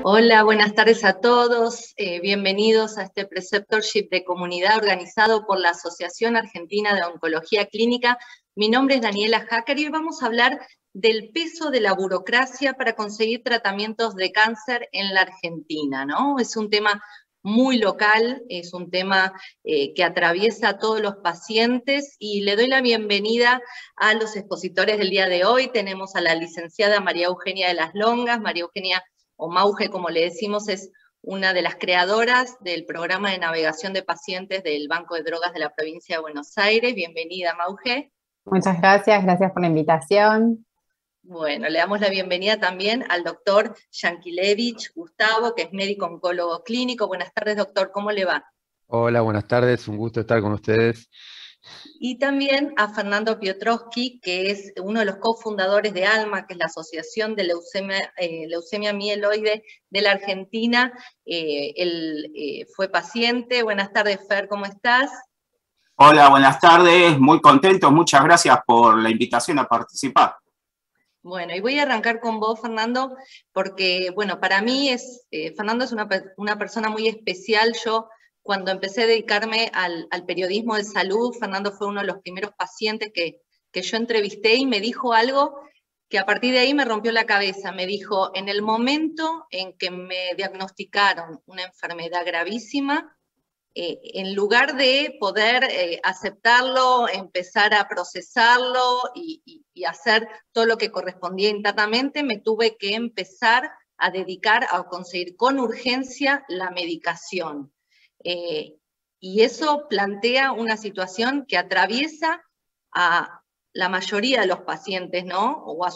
Hola, buenas tardes a todos. Bienvenidos a este Preceptorship de comunidad organizado por la Asociación Argentina de Oncología Clínica. Mi nombre es Daniela Hacker y hoy vamos a hablar del peso de la burocracia para conseguir tratamientos de cáncer en la Argentina, ¿no? Es un tema muy local, es un tema que atraviesa a todos los pacientes y le doy la bienvenida a los expositores del día de hoy. Tenemos a la licenciada María Eugenia de las Longas. María Eugenia, o Mauge como le decimos, es una de las creadoras del programa de navegación de pacientes del Banco de Drogas de la provincia de Buenos Aires. Bienvenida, Mauge. Muchas gracias, gracias por la invitación. Bueno, le damos la bienvenida también al doctor Yankelevich Gustavo, que es médico oncólogo clínico. Buenas tardes, doctor, ¿cómo le va? Hola, buenas tardes, un gusto estar con ustedes. Y también a Fernando Piotrowski, que es uno de los cofundadores de ALMA, que es la Asociación de Leucemia Mieloide de la Argentina. Él fue paciente. Buenas tardes, Fer, ¿cómo estás? Hola, buenas tardes, muy contento, muchas gracias por la invitación a participar. Bueno, y voy a arrancar con vos, Fernando, porque, bueno, para mí Fernando es una persona muy especial. Yo, cuando empecé a dedicarme al periodismo de salud, Fernando fue uno de los primeros pacientes que yo entrevisté y me dijo algo que a partir de ahí me rompió la cabeza. Me dijo, en el momento en que me diagnosticaron una enfermedad gravísima, en lugar de poder aceptarlo, empezar a procesarlo y hacer todo lo que correspondía internamente, me tuve que empezar a dedicar a conseguir con urgencia la medicación. Y eso plantea una situación que atraviesa a la mayoría de los pacientes, ¿no? O a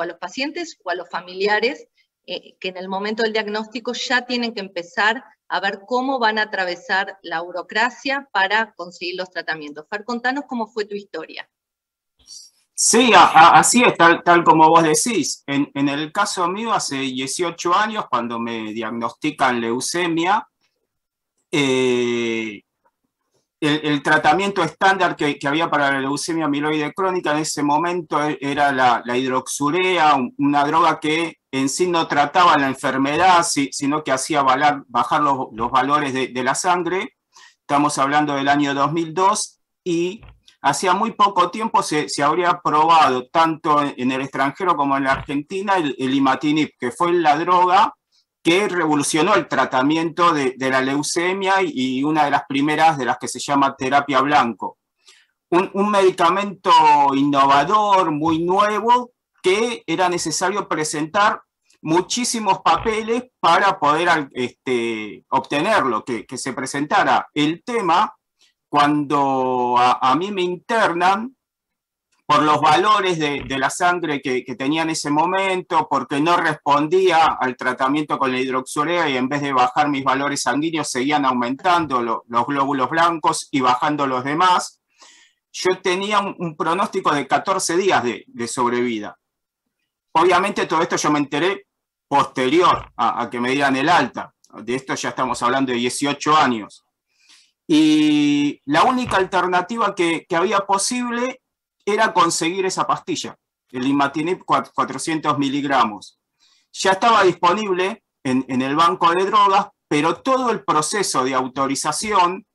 los pacientes o a los familiares, que en el momento del diagnóstico ya tienen que empezar a ver cómo van a atravesar la burocracia para conseguir los tratamientos. Fer, contanos cómo fue tu historia. Sí, así es, tal como vos decís. En el caso mío, hace 18 años, cuando me diagnostican leucemia, el tratamiento estándar que había para la leucemia mieloide crónica en ese momento era la hidroxurea, una droga que en sí no trataba la enfermedad, sino que hacía bajar los valores de la sangre. Estamos hablando del año 2002 y hacía muy poco tiempo se habría probado, tanto en el extranjero como en la Argentina, el imatinib, que fue la droga que revolucionó el tratamiento de la leucemia y una de las primeras de las que se llama terapia blanco. Un medicamento innovador, muy nuevo, que era necesario presentar muchísimos papeles para poder obtenerlo, que se presentara. El tema, cuando a mí me internan, por los valores de la sangre que tenía en ese momento, porque no respondía al tratamiento con la hidroxurea y en vez de bajar mis valores sanguíneos seguían aumentando los glóbulos blancos y bajando los demás, yo tenía un pronóstico de 14 días de sobrevida. Obviamente todo esto yo me enteré posterior a que me dieran el alta. De esto ya estamos hablando de 18 años. Y la única alternativa que había posible era conseguir esa pastilla, el imatinib 400 miligramos. Ya estaba disponible en el banco de drogas, pero todo el proceso de autorización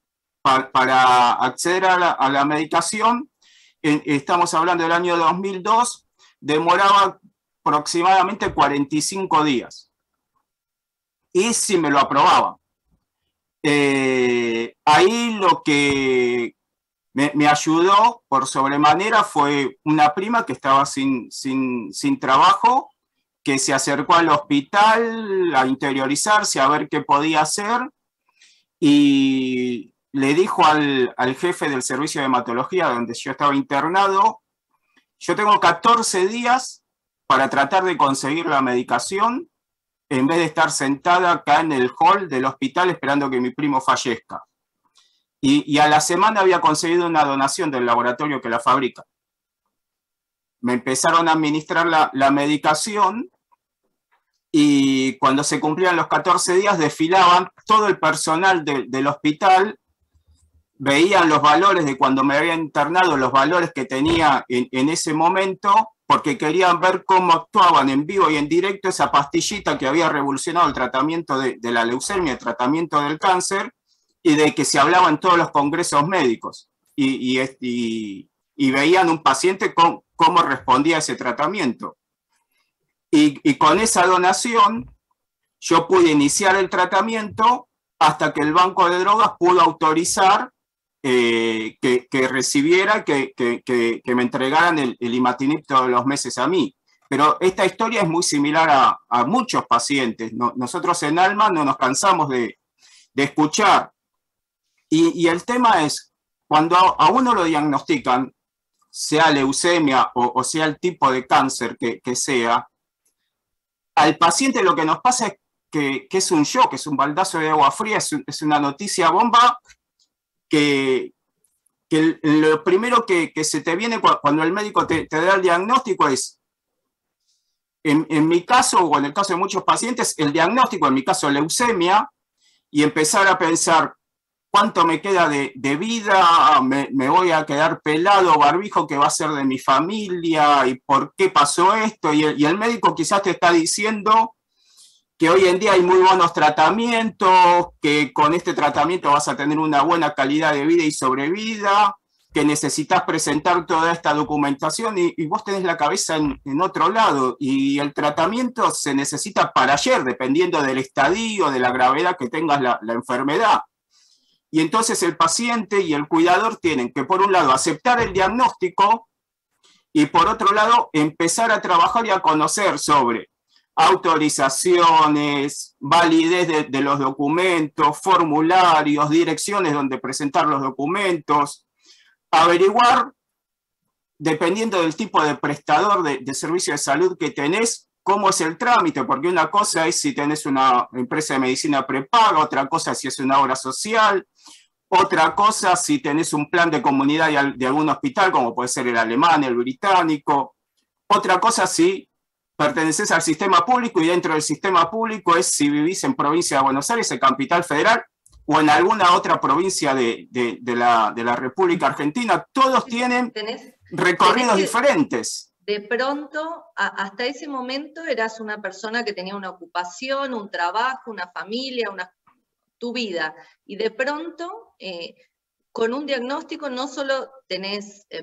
para acceder a la medicación, estamos hablando del año 2002, demoraba aproximadamente 45 días. Y si me lo aprobaban. Ahí lo que me ayudó por sobremanera fue una prima que estaba sin trabajo, que se acercó al hospital a interiorizarse, a ver qué podía hacer, y le dijo al jefe del servicio de hematología donde yo estaba internado, yo tengo 14 días para tratar de conseguir la medicación, en vez de estar sentada acá en el hall del hospital esperando que mi primo fallezca. Y a la semana había conseguido una donación del laboratorio que la fabrica. Me empezaron a administrar la medicación y cuando se cumplían los 14 días desfilaban todo el personal del hospital, veían los valores de cuando me había internado, los valores que tenía en ese momento porque querían ver cómo actuaban en vivo y en directo esa pastillita que había revolucionado el tratamiento de la leucemia, el tratamiento del cáncer, y de que se hablaba en todos los congresos médicos. Y veían un paciente cómo respondía a ese tratamiento. Y con esa donación yo pude iniciar el tratamiento hasta que el Banco de Drogas pudo autorizar que recibiera, que me entregaran el imatinib todos los meses a mí. Pero esta historia es muy similar a muchos pacientes. Nosotros en Alma no nos cansamos de escuchar. Y el tema es, cuando a uno lo diagnostican, sea leucemia o sea el tipo de cáncer que sea, al paciente lo que nos pasa es que es un shock, es un baldazo de agua fría, es una noticia bomba que lo primero que se te viene cuando el médico te da el diagnóstico es, en mi caso, o en el caso de muchos pacientes, el diagnóstico, en mi caso leucemia, y empezar a pensar cuánto me queda de vida, me voy a quedar pelado, barbijo, ¿qué va a ser de mi familia? ¿Y por qué pasó esto? Y el médico quizás te está diciendo que hoy en día hay muy buenos tratamientos, que con este tratamiento vas a tener una buena calidad de vida y sobrevida, que necesitas presentar toda esta documentación y vos tenés la cabeza en otro lado. Y el tratamiento se necesita para ayer, dependiendo del estadio, de la gravedad que tengas la enfermedad. Y entonces el paciente y el cuidador tienen que, por un lado, aceptar el diagnóstico y, por otro lado, empezar a trabajar y a conocer sobre autorizaciones, validez de los documentos, formularios, direcciones donde presentar los documentos, averiguar, dependiendo del tipo de prestador de servicio de salud que tenés, cómo es el trámite, porque una cosa es si tenés una empresa de medicina prepaga, otra cosa si es una obra social, otra cosa si tenés un plan de comunidad de algún hospital, como puede ser el alemán, el británico, otra cosa si perteneces al sistema público y dentro del sistema público es si vivís en provincia de Buenos Aires, en Capital Federal, o en alguna otra provincia de la República Argentina. Todos tienen recorridos diferentes. De pronto, hasta ese momento eras una persona que tenía una ocupación, un trabajo, una familia, tu vida. Y de pronto, con un diagnóstico, no solo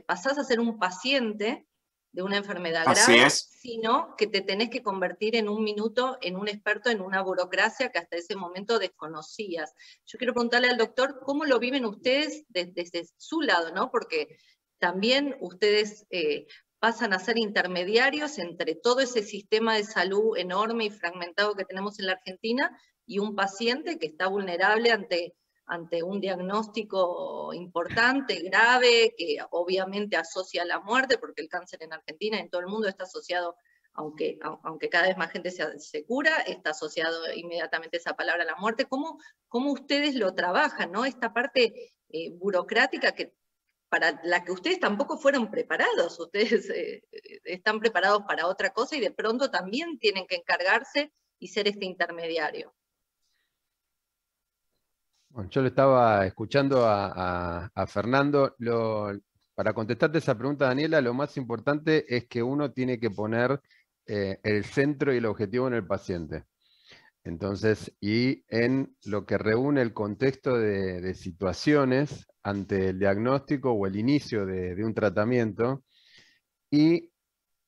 pasás a ser un paciente de una enfermedad grave, sino que te tenés que convertir en un minuto en un experto en una burocracia que hasta ese momento desconocías. Yo quiero preguntarle al doctor cómo lo viven ustedes desde su lado, ¿no? Porque también ustedes pasan a ser intermediarios entre todo ese sistema de salud enorme y fragmentado que tenemos en la Argentina y un paciente que está vulnerable ante un diagnóstico importante, grave, que obviamente asocia a la muerte, porque el cáncer en Argentina y en todo el mundo está asociado, aunque cada vez más gente se cura, está asociado inmediatamente esa palabra a la muerte. ¿Cómo ustedes lo trabajan, ¿no? Esta parte burocrática para la que ustedes tampoco fueron preparados, ustedes están preparados para otra cosa y de pronto también tienen que encargarse y ser este intermediario. Bueno, yo le estaba escuchando a Fernando. Para contestarte esa pregunta, Daniela, lo más importante es que uno tiene que poner el centro y el objetivo en el paciente. Entonces, y en lo que reúne el contexto de situaciones ante el diagnóstico o el inicio de un tratamiento, y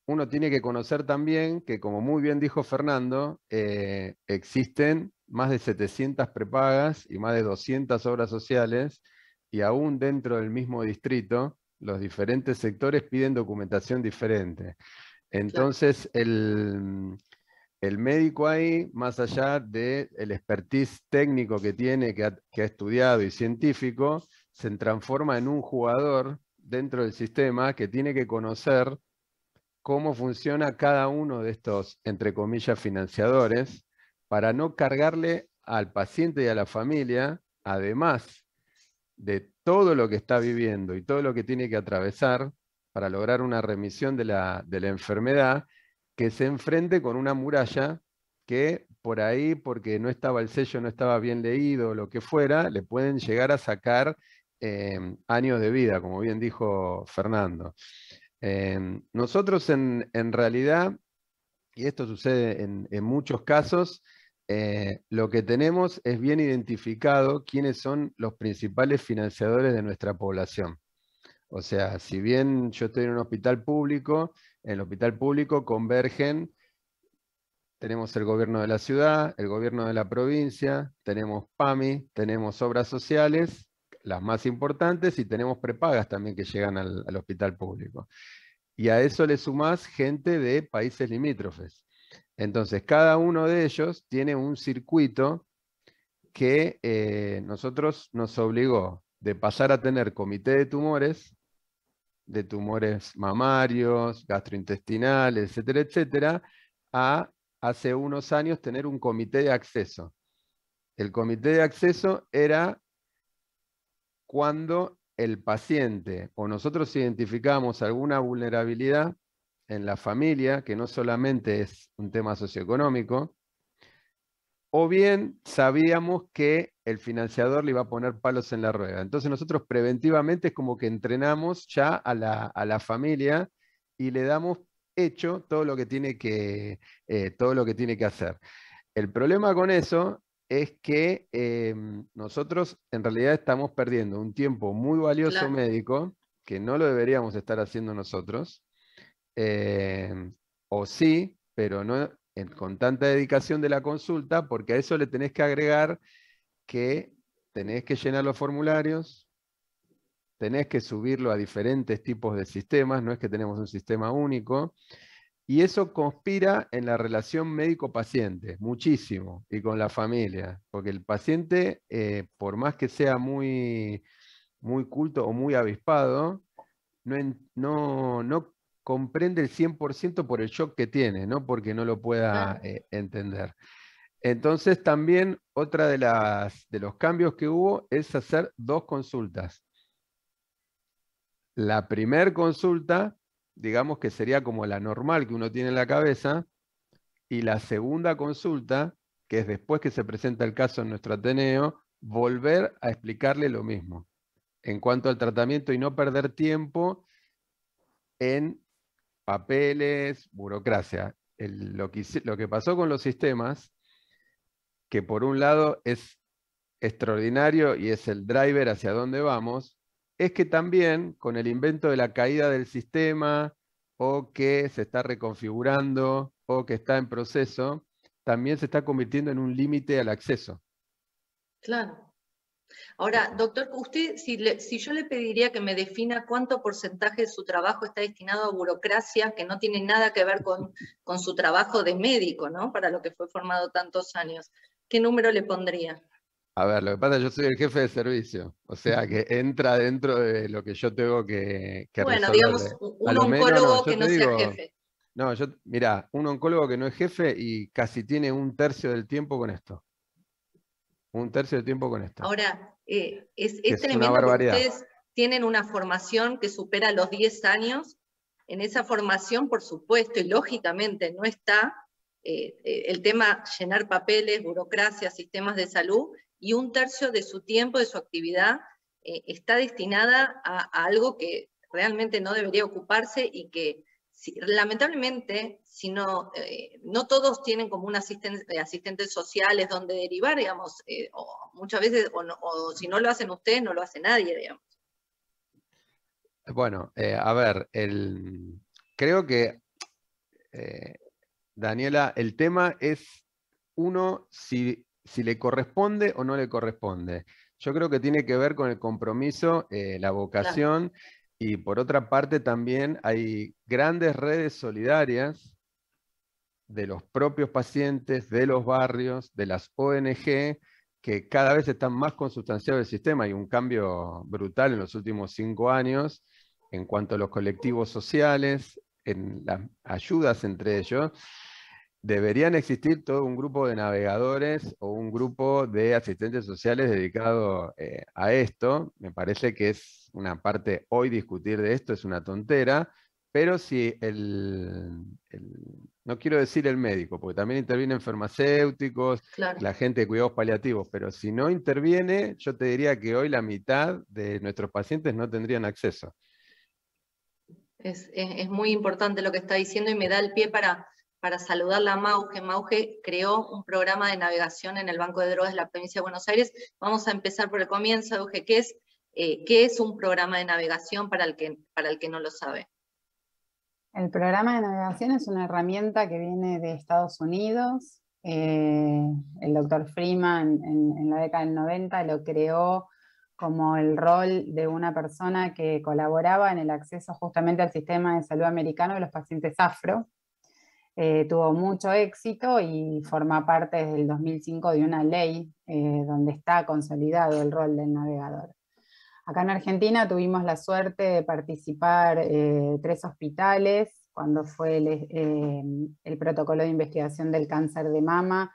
uno tiene que conocer también que, como muy bien dijo Fernando, existen más de 700 prepagas y más de 200 obras sociales, y aún dentro del mismo distrito, los diferentes sectores piden documentación diferente. Entonces, claro, el médico ahí, más allá del expertise técnico que tiene, que ha estudiado y científico, se transforma en un jugador dentro del sistema que tiene que conocer cómo funciona cada uno de estos, entre comillas, financiadores, para no cargarle al paciente y a la familia, además de todo lo que está viviendo y todo lo que tiene que atravesar para lograr una remisión de la enfermedad, que se enfrente con una muralla que por ahí, porque no estaba el sello, no estaba bien leído, o lo que fuera, le pueden llegar a sacar años de vida, como bien dijo Fernando. Nosotros en realidad, y esto sucede en muchos casos, lo que tenemos es bien identificado quiénes son los principales financiadores de nuestra población. O sea, si bien yo estoy en un hospital público, en el hospital público convergen, tenemos el gobierno de la ciudad, el gobierno de la provincia, tenemos PAMI, tenemos obras sociales, las más importantes, y tenemos prepagas también que llegan al hospital público. Y a eso le sumás gente de países limítrofes. Entonces, cada uno de ellos tiene un circuito que nosotros nos obligó de pasar a tener comité de tumores mamarios, gastrointestinales, etcétera, etcétera, a hace unos años tener un comité de acceso. El comité de acceso era cuando el paciente o nosotros identificamos alguna vulnerabilidad en la familia, que no solamente es un tema socioeconómico, o bien sabíamos que el financiador le iba a poner palos en la rueda. Entonces nosotros preventivamente es como que entrenamos ya a la familia y le damos hecho todo lo que tiene que hacer. El problema con eso es que nosotros en realidad estamos perdiendo un tiempo muy valioso Claro. médico, que no lo deberíamos estar haciendo nosotros, o sí, pero no con tanta dedicación de la consulta, porque a eso le tenés que agregar que tenés que llenar los formularios, tenés que subirlo a diferentes tipos de sistemas, no es que tenemos un sistema único, y eso conspira en la relación médico-paciente, muchísimo, y con la familia, porque el paciente, por más que sea muy, muy culto o muy avispado, no comprende el 100% por el shock que tiene, no porque no lo pueda entender. Entonces también otra de los cambios que hubo es hacer 2 consultas. La primer consulta, digamos que sería como la normal que uno tiene en la cabeza, y la segunda consulta, que es después que se presenta el caso en nuestro Ateneo, volver a explicarle lo mismo en cuanto al tratamiento y no perder tiempo en papeles, burocracia. Lo que pasó con los sistemas, que por un lado es extraordinario y es el driver hacia dónde vamos, es que también con el invento de la caída del sistema, o que se está reconfigurando, o que está en proceso, también se está convirtiendo en un límite al acceso. Claro. Ahora, doctor, usted, si yo le pediría que me defina cuánto porcentaje de su trabajo está destinado a burocracia, que no tiene nada que ver con su trabajo de médico, ¿no? Para lo que fue formado tantos años, ¿qué número le pondría? A ver, lo que pasa es que yo soy el jefe de servicio, o sea que entra dentro de lo que yo tengo que Bueno, digamos, resolverle. un oncólogo que no sea jefe. No, mirá, un oncólogo que no es jefe y casi tiene 1/3 del tiempo con esto. 1/3 del tiempo con esto. Ahora, es una tremendo porque barbaridad. ustedes tienen una formación que supera los 10 años. En esa formación, por supuesto, y lógicamente no está el tema llenar papeles, burocracia, sistemas de salud, y 1/3 de su tiempo, de su actividad, está destinada a algo que realmente no debería ocuparse y que lamentablemente, si no todos tienen como un asistentes sociales donde derivar, digamos, o muchas veces, o si no lo hacen ustedes, no lo hace nadie, digamos. Bueno, a ver, creo que, Daniela, el tema es si le corresponde o no le corresponde. Yo creo que tiene que ver con el compromiso, la vocación, claro. Y por otra parte también hay grandes redes solidarias de los propios pacientes, de los barrios, de las ONG, que cada vez están más consubstanciados del sistema. Hay un cambio brutal en los últimos 5 años en cuanto a los colectivos sociales, en las ayudas entre ellos. Deberían existir todo un grupo de navegadores o un grupo de asistentes sociales dedicado a esto. Me parece que es una parte, hoy discutir de esto es una tontera, pero si no quiero decir el médico, porque también intervienen farmacéuticos, claro, la gente de cuidados paliativos, pero si no interviene, yo te diría que hoy la mitad de nuestros pacientes no tendrían acceso. Es muy importante lo que está diciendo y me da el pie para saludarla a Mauge. Mauge creó un programa de navegación en el Banco de Drogas de la provincia de Buenos Aires. Vamos a empezar por el comienzo, Mauge. ¿Qué es un programa de navegación para el que no lo sabe? El programa de navegación es una herramienta que viene de Estados Unidos. El doctor Freeman en la década del 90 lo creó como el rol de una persona que colaboraba en el acceso justamente al sistema de salud americano de los pacientes afro. Tuvo mucho éxito y forma parte desde el 2005 de una ley donde está consolidado el rol del navegador. Acá en Argentina tuvimos la suerte de participar 3 hospitales cuando fue el protocolo de investigación del cáncer de mama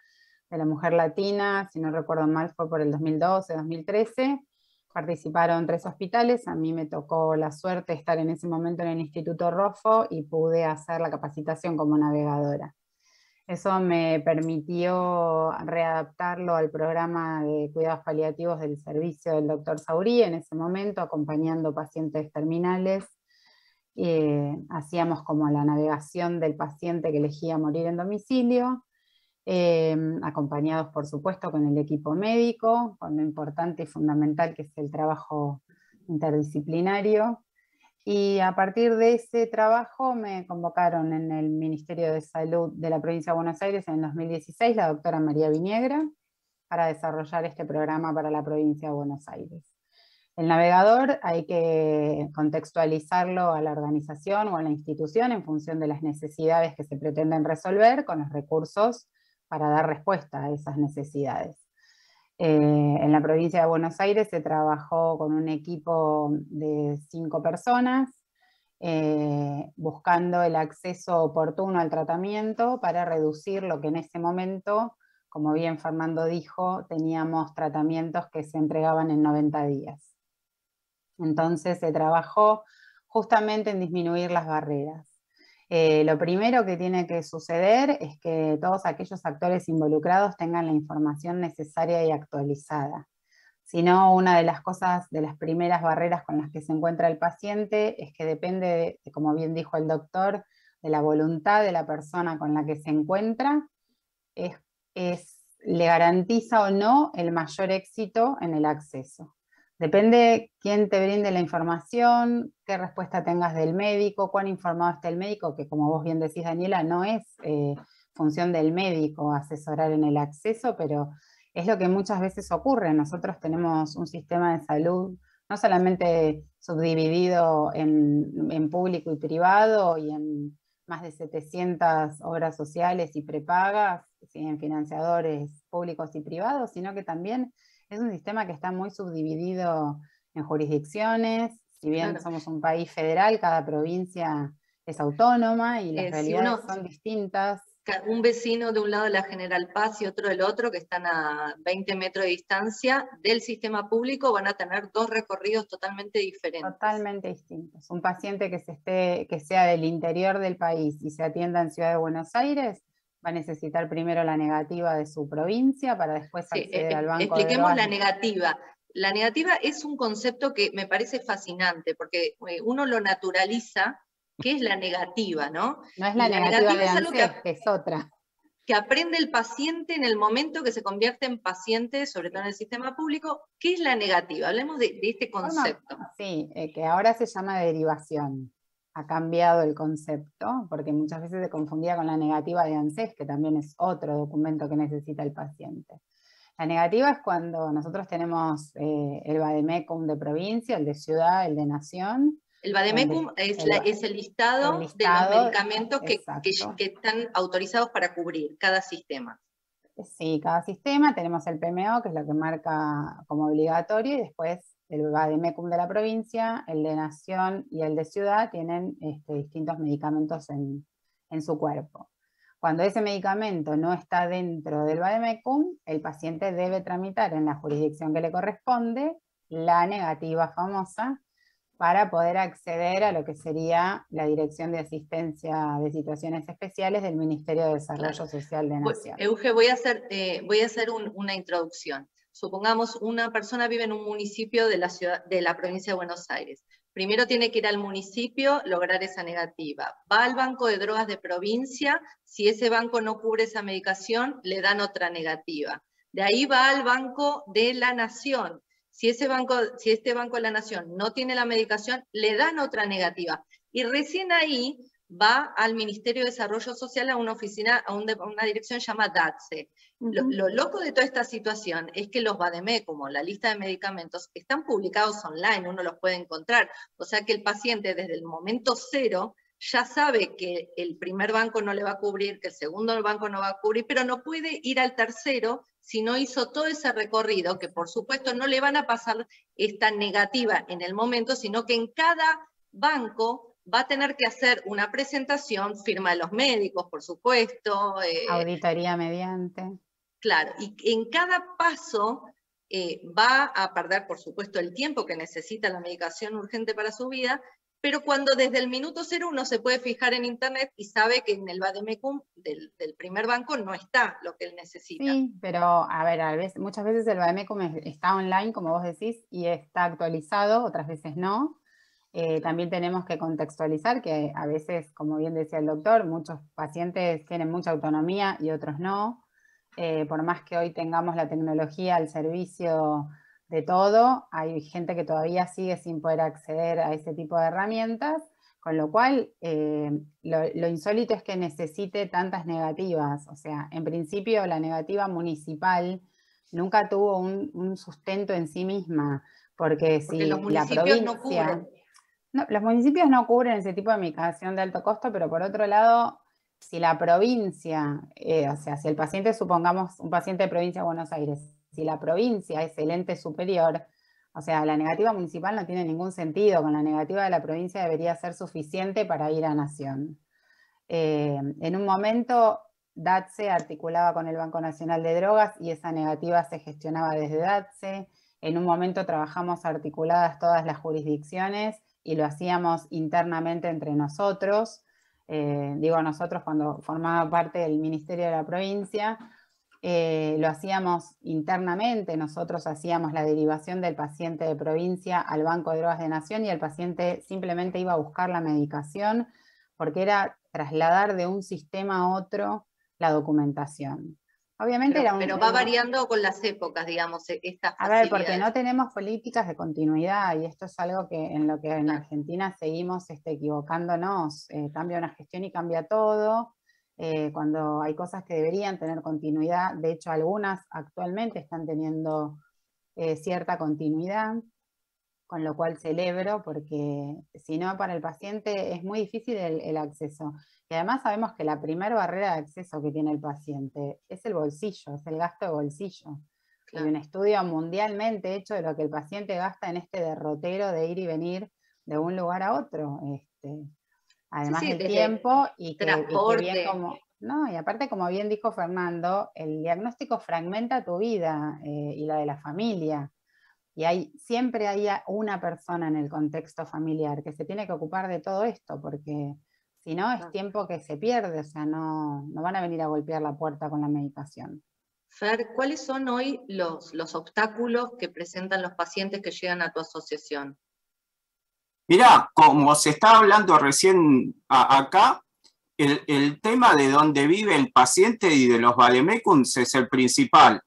de la mujer latina, si no recuerdo mal fue por el 2012, 2013, participaron 3 hospitales, a mí me tocó la suerte de estar en ese momento en el Instituto Roffo y pude hacer la capacitación como navegadora. Eso me permitió readaptarlo al programa de cuidados paliativos del servicio del doctor Saurí, en ese momento acompañando pacientes terminales. Hacíamos como la navegación del paciente que elegía morir en domicilio, acompañados por supuesto con el equipo médico, con lo importante y fundamental que es el trabajo interdisciplinario. Y a partir de ese trabajo me convocaron en el Ministerio de Salud de la provincia de Buenos Aires en el 2016 la doctora María Viniegra para desarrollar este programa para la provincia de Buenos Aires. El navegador hay que contextualizarlo a la organización o a la institución en función de las necesidades que se pretenden resolver con los recursos para dar respuesta a esas necesidades. En la provincia de Buenos Aires se trabajó con un equipo de 5 personas, buscando el acceso oportuno al tratamiento para reducir lo que en ese momento, como bien Fernando dijo, teníamos tratamientos que se entregaban en 90 días. Entonces se trabajó justamente en disminuir las barreras. Lo primero que tiene que suceder es que todos aquellos actores involucrados tengan la información necesaria y actualizada. Si no, una de las cosas, de las primeras barreras con las que se encuentra el paciente es que depende, como bien dijo el doctor, de la voluntad de la persona con la que se encuentra, le garantiza o no el mayor éxito en el acceso. Depende quién te brinde la información, qué respuesta tengas del médico, cuán informado esté el médico, que como vos bien decís, Daniela, no es función del médico asesorar en el acceso, pero es lo que muchas veces ocurre. Nosotros tenemos un sistema de salud no solamente subdividido en público y privado y en más de 700 obras sociales y prepagas, en financiadores públicos y privados, sino que también es un sistema que está muy subdividido en jurisdicciones. Si bien somos un país federal, cada provincia es autónoma y las realidades son distintas. Un vecino de un lado de la General Paz y otro del otro, que están a 20 metros de distancia del sistema público, van a tener 2 recorridos totalmente diferentes. Totalmente distintos. Un paciente que sea del interior del país y se atienda en Ciudad de Buenos Aires, va a necesitar primero la negativa de su provincia para después acceder al banco de drogas. Expliquemos la negativa. La negativa es un concepto que me parece fascinante, porque uno lo naturaliza. ¿Qué es la negativa, no? No es la negativa de ANSES, que es otra. Que aprende el paciente en el momento que se convierte en paciente, sobre todo en el sistema público. ¿Qué es la negativa? Hablemos de este concepto. Sí, que ahora se llama derivación. Ha cambiado el concepto, porque muchas veces se confundía con la negativa de ANSES, que también es otro documento que necesita el paciente. La negativa es cuando nosotros tenemos el vademecum de provincia, el de ciudad, el de nación. El vademecum es el listado de los medicamentos que están autorizados para cubrir cada sistema. Sí, cada sistema. Tenemos el PMO, que es lo que marca como obligatorio, y después el vademecum de la provincia, el de nación y el de ciudad tienen distintos medicamentos en su cuerpo. Cuando ese medicamento no está dentro del vademecum, el paciente debe tramitar en la jurisdicción que le corresponde la negativa famosa, para poder acceder a lo que sería la Dirección de Asistencia de Situaciones Especiales del Ministerio de Desarrollo Social de Nación. Euge, voy a hacer una introducción. Supongamos una persona vive en un municipio de la provincia de Buenos Aires. Primero tiene que ir al municipio, lograr esa negativa. Va al banco de drogas de provincia, si ese banco no cubre esa medicación, le dan otra negativa. De ahí va al banco de la nación. Si este banco de la nación no tiene la medicación, le dan otra negativa. Y recién ahí va al Ministerio de Desarrollo Social a una oficina, a una dirección llamada DATSE. Lo loco de toda esta situación es que los VADEMECUM, la lista de medicamentos, están publicados online, uno los puede encontrar. O sea que el paciente desde el momento cero ya sabe que el primer banco no le va a cubrir, que el segundo banco no va a cubrir, pero no puede ir al tercero si no hizo todo ese recorrido, que por supuesto no le van a pasar esta negativa en el momento, sino que en cada banco va a tener que hacer una presentación, firma de los médicos, por supuesto. Auditoría mediante. Claro, y en cada paso va a perder, por supuesto, el tiempo que necesita la medicación urgente para su vida, pero cuando desde el minuto cero uno se puede fijar en internet y sabe que en el VADEMECUM del primer banco no está lo que él necesita. Sí, pero a ver, muchas veces el VADEMECUM está online, como vos decís, y está actualizado, otras veces no. También tenemos que contextualizar que a veces, como bien decía el doctor, muchos pacientes tienen mucha autonomía y otros no. Por más que hoy tengamos la tecnología al servicio de todo, hay gente que todavía sigue sin poder acceder a ese tipo de herramientas, con lo cual lo insólito es que necesite tantas negativas. O sea, en principio la negativa municipal nunca tuvo un sustento en sí misma, porque si los municipios la provincia, no cubren. No, los municipios no cubren ese tipo de medicación de alto costo, pero por otro lado, si la provincia, o sea, si el paciente, supongamos un paciente de provincia de Buenos Aires, si la provincia es el ente superior, o sea, la negativa municipal no tiene ningún sentido, con la negativa de la provincia debería ser suficiente para ir a nación. En un momento, DATSE articulaba con el Banco Nacional de Drogas y esa negativa se gestionaba desde DATSE. En un momento trabajamos articuladas todas las jurisdicciones y lo hacíamos internamente entre nosotros. Digo nosotros cuando formaba parte del Ministerio de la Provincia, lo hacíamos internamente, nosotros hacíamos la derivación del paciente de provincia al Banco de Drogas de Nación y el paciente simplemente iba a buscar la medicación porque era trasladar de un sistema a otro la documentación. Obviamente pero va variando con las épocas, digamos, estas facilidades. A ver, porque no tenemos políticas de continuidad y esto es algo que en lo que en Argentina seguimos equivocándonos. Cambia una gestión y cambia todo. Cuando hay cosas que deberían tener continuidad, de hecho algunas actualmente están teniendo cierta continuidad, con lo cual celebro, porque si no para el paciente es muy difícil el acceso. Y además sabemos que la primera barrera de acceso que tiene el paciente es el bolsillo, es el gasto de bolsillo. Claro. Hay un estudio mundialmente hecho de lo que el paciente gasta en este derrotero de ir y venir de un lugar a otro. Además del tiempo y que bien como, no, y aparte como bien dijo Fernando, el diagnóstico fragmenta tu vida y la de la familia. Y siempre hay una persona en el contexto familiar que se tiene que ocupar de todo esto, porque si no es tiempo que se pierde, o sea, no van a venir a golpear la puerta con la medicación. Fer, ¿cuáles son hoy los obstáculos que presentan los pacientes que llegan a tu asociación? Mirá, como se está hablando recién acá, el tema de dónde vive el paciente y de los VADEMECUMs es el principal.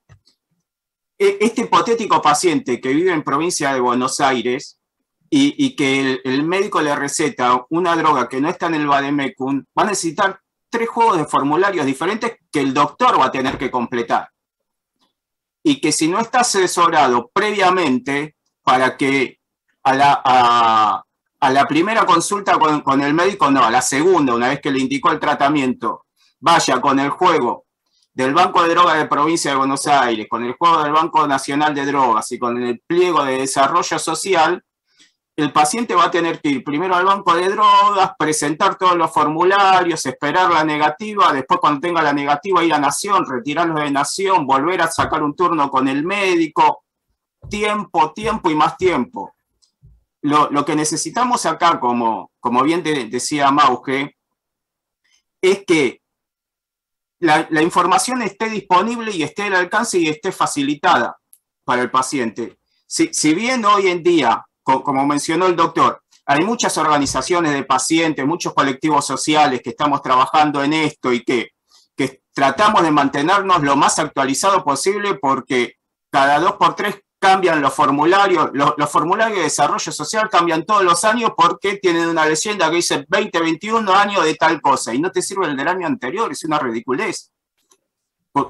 Este hipotético paciente que vive en provincia de Buenos Aires y que el médico le receta una droga que no está en el VADEMECUM, va a necesitar 3 juegos de formularios diferentes que el doctor va a tener que completar. Y que si no está asesorado previamente para que a la primera consulta con el médico, no, a la segunda, una vez que le indicó el tratamiento, vaya con el juego del Banco de Drogas de Provincia de Buenos Aires, con el juego del Banco Nacional de Drogas y con el pliego de desarrollo social, el paciente va a tener que ir primero al Banco de Drogas, presentar todos los formularios, esperar la negativa, después cuando tenga la negativa ir a Nación, retirarlo de Nación, volver a sacar un turno con el médico, tiempo y más tiempo. Lo que necesitamos acá, como bien decía Mauge, es que la información esté disponible y esté al alcance y esté facilitada para el paciente. Si bien hoy en día, como mencionó el doctor, hay muchas organizaciones de pacientes, muchos colectivos sociales que estamos trabajando en esto y que tratamos de mantenernos lo más actualizado posible porque cada 2 por 3 cambian los formularios. Los formularios de desarrollo social cambian todos los años porque tienen una leyenda que dice 2021 año de tal cosa y no te sirve el del año anterior, es una ridiculez.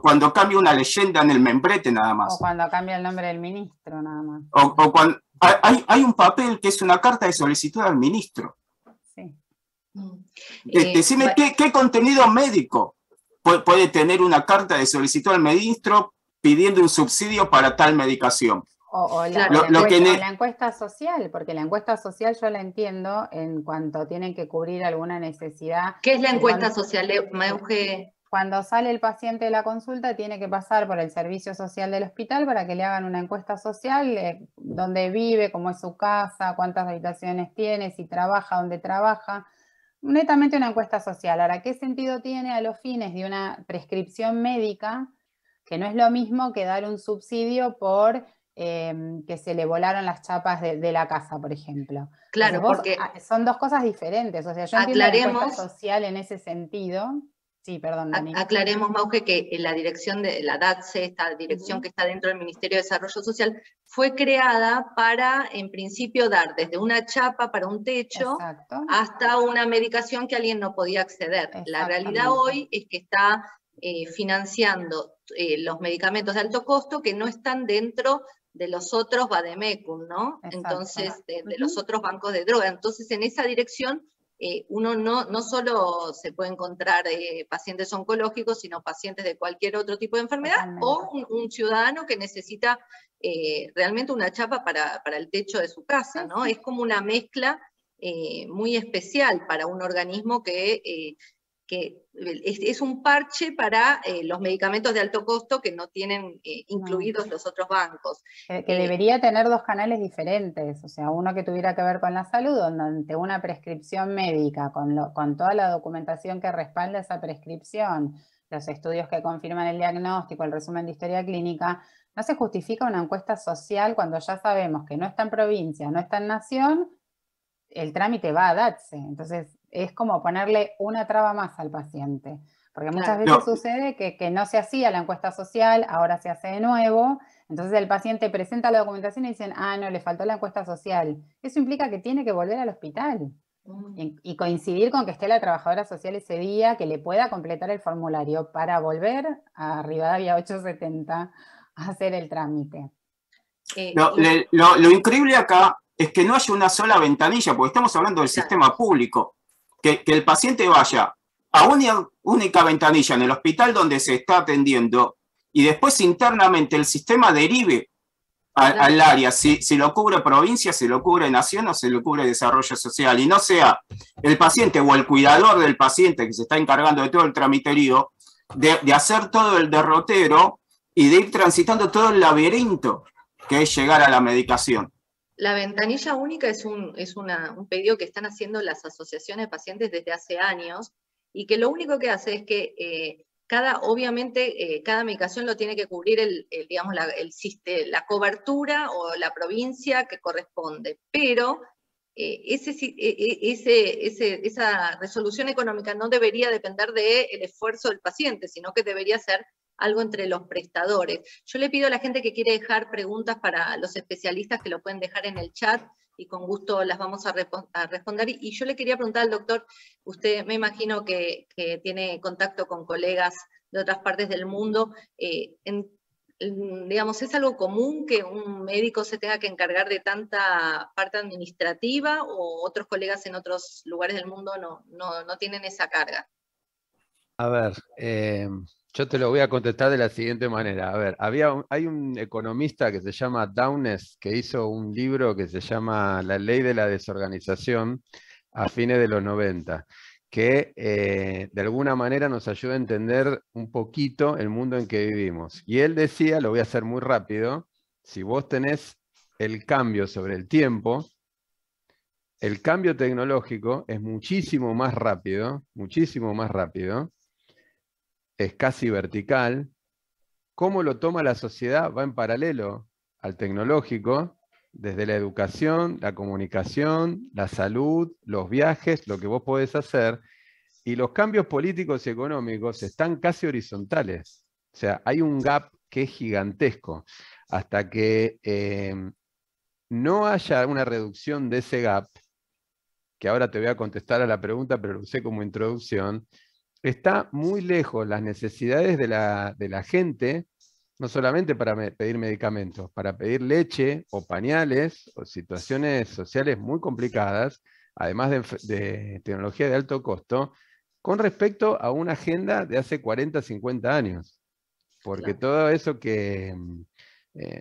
Cuando cambia una leyenda en el membrete nada más. O cuando cambia el nombre del ministro nada más. O cuando hay un papel que es una carta de solicitud al ministro. Sí. Decime qué contenido médico puede tener una carta de solicitud al ministro pidiendo un subsidio para tal medicación. O la encuesta social, porque la encuesta social yo la entiendo en cuanto tienen que cubrir alguna necesidad. ¿Qué es la encuesta social, Meuge? Cuando sale el paciente de la consulta tiene que pasar por el servicio social del hospital para que le hagan una encuesta social, dónde vive, cómo es su casa, cuántas habitaciones tiene, si trabaja, dónde trabaja. Netamente una encuesta social. Ahora, ¿qué sentido tiene a los fines de una prescripción médica? Que no es lo mismo que dar un subsidio por que se le volaron las chapas de la casa, por ejemplo. Claro, porque son dos cosas diferentes. O sea, yo entiendo la encuesta social en ese sentido. Sí, perdón, Dani. Aclaremos, Mauge, que la dirección de la DATSE, esta dirección que está dentro del Ministerio de Desarrollo Social, fue creada para, en principio, dar desde una chapa para un techo hasta una medicación que alguien no podía acceder. La realidad hoy es que está financiando los medicamentos de alto costo que no están dentro de los otros Vademecum, ¿no? Entonces, de los otros bancos de droga. Entonces, en esa dirección, uno no solo se puede encontrar pacientes oncológicos, sino pacientes de cualquier otro tipo de enfermedad, o un ciudadano que necesita realmente una chapa para el techo de su casa, ¿no? Es como una mezcla muy especial para un organismo que es un parche para los medicamentos de alto costo que no tienen incluidos los otros bancos. Que debería tener dos canales diferentes, o sea, uno que tuviera que ver con la salud, donde ante una prescripción médica, con toda la documentación que respalda esa prescripción, los estudios que confirman el diagnóstico, el resumen de historia clínica, no se justifica una encuesta social cuando ya sabemos que no está en provincia, no está en nación, el trámite va a DATSE. Entonces, es como ponerle una traba más al paciente. Porque muchas veces sucede que no se hacía la encuesta social, ahora se hace de nuevo. Entonces el paciente presenta la documentación y dicen, no, le faltó la encuesta social. Eso implica que tiene que volver al hospital. Y coincidir con que esté la trabajadora social ese día, que le pueda completar el formulario para volver a Rivadavia 870 a hacer el trámite. Lo increíble acá es que no haya una sola ventanilla, porque estamos hablando del sistema público. Que el paciente vaya a una única ventanilla en el hospital donde se está atendiendo y después internamente el sistema derive al área, si lo cubre provincia, si lo cubre nación o si lo cubre desarrollo social, y no sea el paciente o el cuidador del paciente que se está encargando de todo el tramiterío, de hacer todo el derrotero y de ir transitando todo el laberinto que es llegar a la medicación. La ventanilla única es un pedido que están haciendo las asociaciones de pacientes desde hace años, y que lo único que hace es que obviamente cada medicación lo tiene que cubrir la cobertura o la provincia que corresponde, pero esa resolución económica no debería depender del esfuerzo del paciente, sino que debería ser algo entre los prestadores. Yo le pido a la gente que quiere dejar preguntas para los especialistas que lo pueden dejar en el chat y con gusto las vamos a responder. Y yo le quería preguntar al doctor, usted me imagino que tiene contacto con colegas de otras partes del mundo, digamos, ¿es algo común que un médico se tenga que encargar de tanta parte administrativa o otros colegas en otros lugares del mundo no tienen esa carga? A ver, yo te lo voy a contestar de la siguiente manera. A ver, hay un economista que se llama Downes, que hizo un libro que se llama La Ley de la Desorganización a fines de los 90, que de alguna manera nos ayuda a entender un poquito el mundo en que vivimos. Y él decía, lo voy a hacer muy rápido, si vos tenés el cambio sobre el tiempo, el cambio tecnológico es muchísimo más rápido, es casi vertical. Cómo lo toma la sociedad va en paralelo al tecnológico desde la educación, la comunicación, la salud, los viajes, lo que vos podés hacer, y los cambios políticos y económicos están casi horizontales. O sea, hay un gap que es gigantesco. Hasta que no haya una reducción de ese gap, que ahora te voy a contestar a la pregunta, pero lo usé como introducción, está muy lejos las necesidades de la gente, no solamente para pedir medicamentos, para pedir leche o pañales o situaciones sociales muy complicadas, además de tecnología de alto costo, con respecto a una agenda de hace 40, 50 años. Porque todo eso que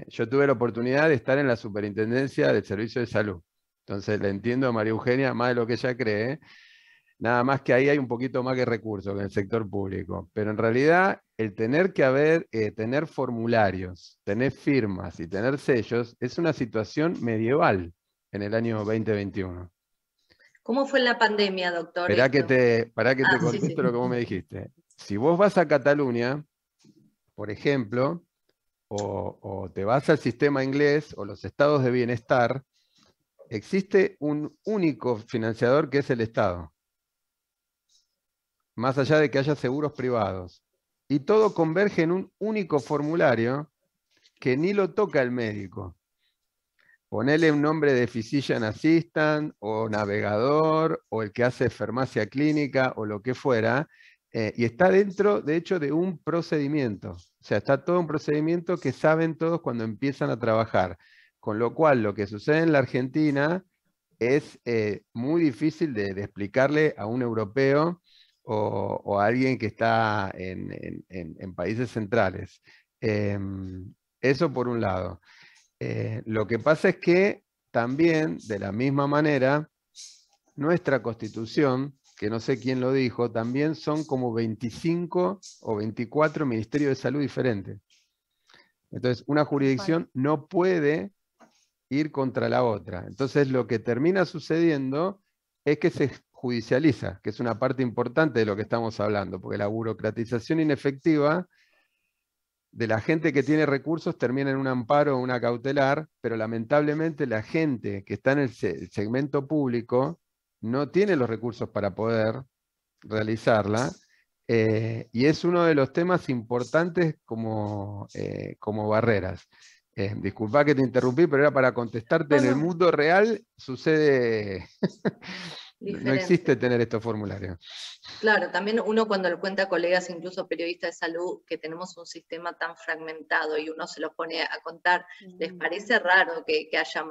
yo tuve la oportunidad de estar en la superintendencia del servicio de salud. Entonces le entiendo a María Eugenia más de lo que ella cree. Nada más que ahí hay un poquito más que recursos que en el sector público. Pero en realidad el tener que tener formularios, tener firmas y tener sellos es una situación medieval en el año 2021. ¿Cómo fue la pandemia, doctor? Esperá que te contesto sí. lo que vos me dijiste. Si vos vas a Cataluña, por ejemplo, o te vas al sistema inglés o los estados de bienestar, existe un único financiador que es el Estado. Más allá de que haya seguros privados. Y todo converge en un único formulario que ni lo toca el médico. Ponele un nombre de physician assistant o navegador o el que hace farmacia clínica o lo que fuera, y está dentro, de hecho, de un procedimiento. O sea, está todo un procedimiento que saben todos cuando empiezan a trabajar. Con lo cual, lo que sucede en la Argentina es muy difícil de explicarle a un europeo o a alguien que está en países centrales. Eso por un lado. Lo que pasa es que también, de la misma manera, nuestra Constitución, que no sé quién lo dijo, también son como 25 o 24 ministerios de salud diferentes. Entonces, una jurisdicción no puede ir contra la otra. Entonces, lo que termina sucediendo es que se judicializa, que es una parte importante de lo que estamos hablando, porque la burocratización inefectiva de la gente que tiene recursos termina en un amparo o una cautelar, pero lamentablemente la gente que está en el segmento público no tiene los recursos para poder realizarla, y es uno de los temas importantes como barreras. Disculpa que te interrumpí, pero era para contestarte, en el mundo real sucede, no existe tener estos formularios. Claro, también uno cuando le cuenta a colegas, incluso periodistas de salud, que tenemos un sistema tan fragmentado y uno se lo pone a contar, les parece raro que haya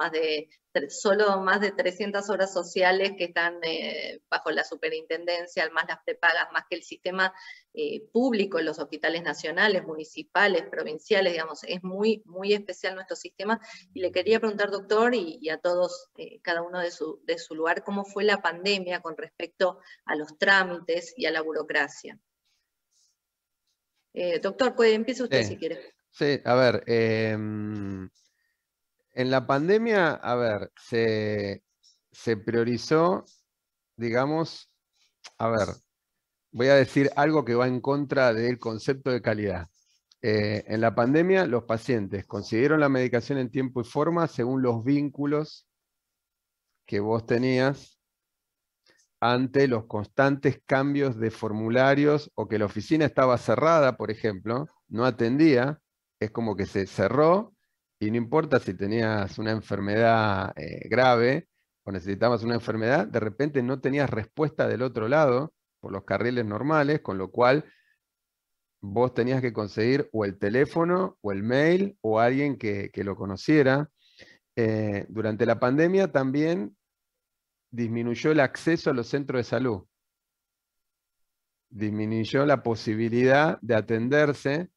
solo más de 300 obras sociales que están bajo la superintendencia, más las prepagas, más que el sistema público, los hospitales nacionales, municipales, provinciales, digamos, es muy, muy especial nuestro sistema. Y le quería preguntar, doctor, y a todos, cada uno de su lugar, ¿cómo fue la pandemia con respecto a los trámites y a la burocracia? Doctor, empiece usted si quiere. Sí, a ver, en la pandemia, a ver, se priorizó, digamos, a ver, voy a decir algo que va en contra del concepto de calidad. En la pandemia, los pacientes consiguieron la medicación en tiempo y forma según los vínculos que vos tenías ante los constantes cambios de formularios o que la oficina estaba cerrada, por ejemplo, no atendía, es como que se cerró y no importa si tenías una enfermedad grave o necesitabas una enfermedad, de repente no tenías respuesta del otro lado por los carriles normales, con lo cual vos tenías que conseguir o el teléfono o el mail o alguien que lo conociera. Durante la pandemia también disminuyó el acceso a los centros de salud. Disminuyó la posibilidad de atenderse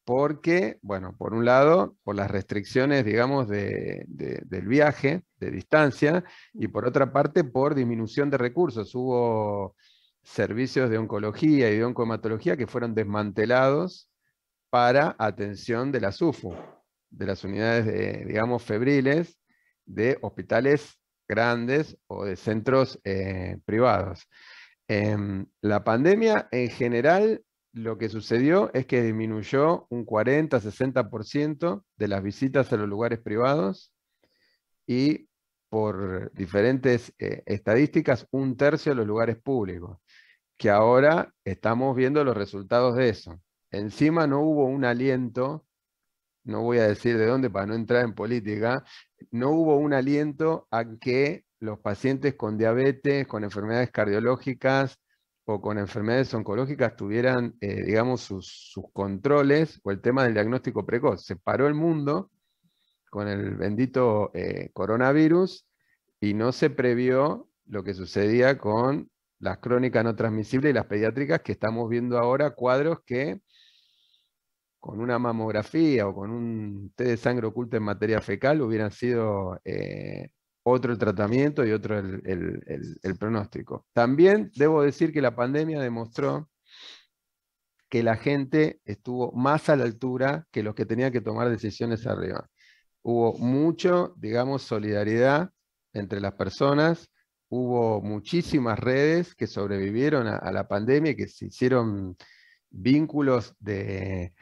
porque, bueno, por un lado, por las restricciones, digamos, del viaje, de distancia, y por otra parte, por disminución de recursos. Hubo servicios de oncología y de oncohematología que fueron desmantelados para atención de las UFU, de las unidades, digamos, febriles, de hospitales grandes o de centros privados. La pandemia en general lo que sucedió es que disminuyó un 40-60% de las visitas a los lugares privados y por diferentes estadísticas, 1/3 de los lugares públicos, que ahora estamos viendo los resultados de eso. Encima no hubo un aliento, no voy a decir de dónde para no entrar en política, no hubo un aliento a que los pacientes con diabetes, con enfermedades cardiológicas o con enfermedades oncológicas tuvieran, digamos, sus controles, o el tema del diagnóstico precoz. Se paró el mundo con el bendito coronavirus y no se previó lo que sucedía con las crónicas no transmisibles y las pediátricas, que estamos viendo ahora cuadros que con una mamografía o con un test de sangre oculta en materia fecal hubieran sido otro el tratamiento y otro el pronóstico. También debo decir que la pandemia demostró que la gente estuvo más a la altura que los que tenían que tomar decisiones arriba. Hubo mucho, digamos, solidaridad entre las personas, hubo muchísimas redes que sobrevivieron a la pandemia y que se hicieron vínculos de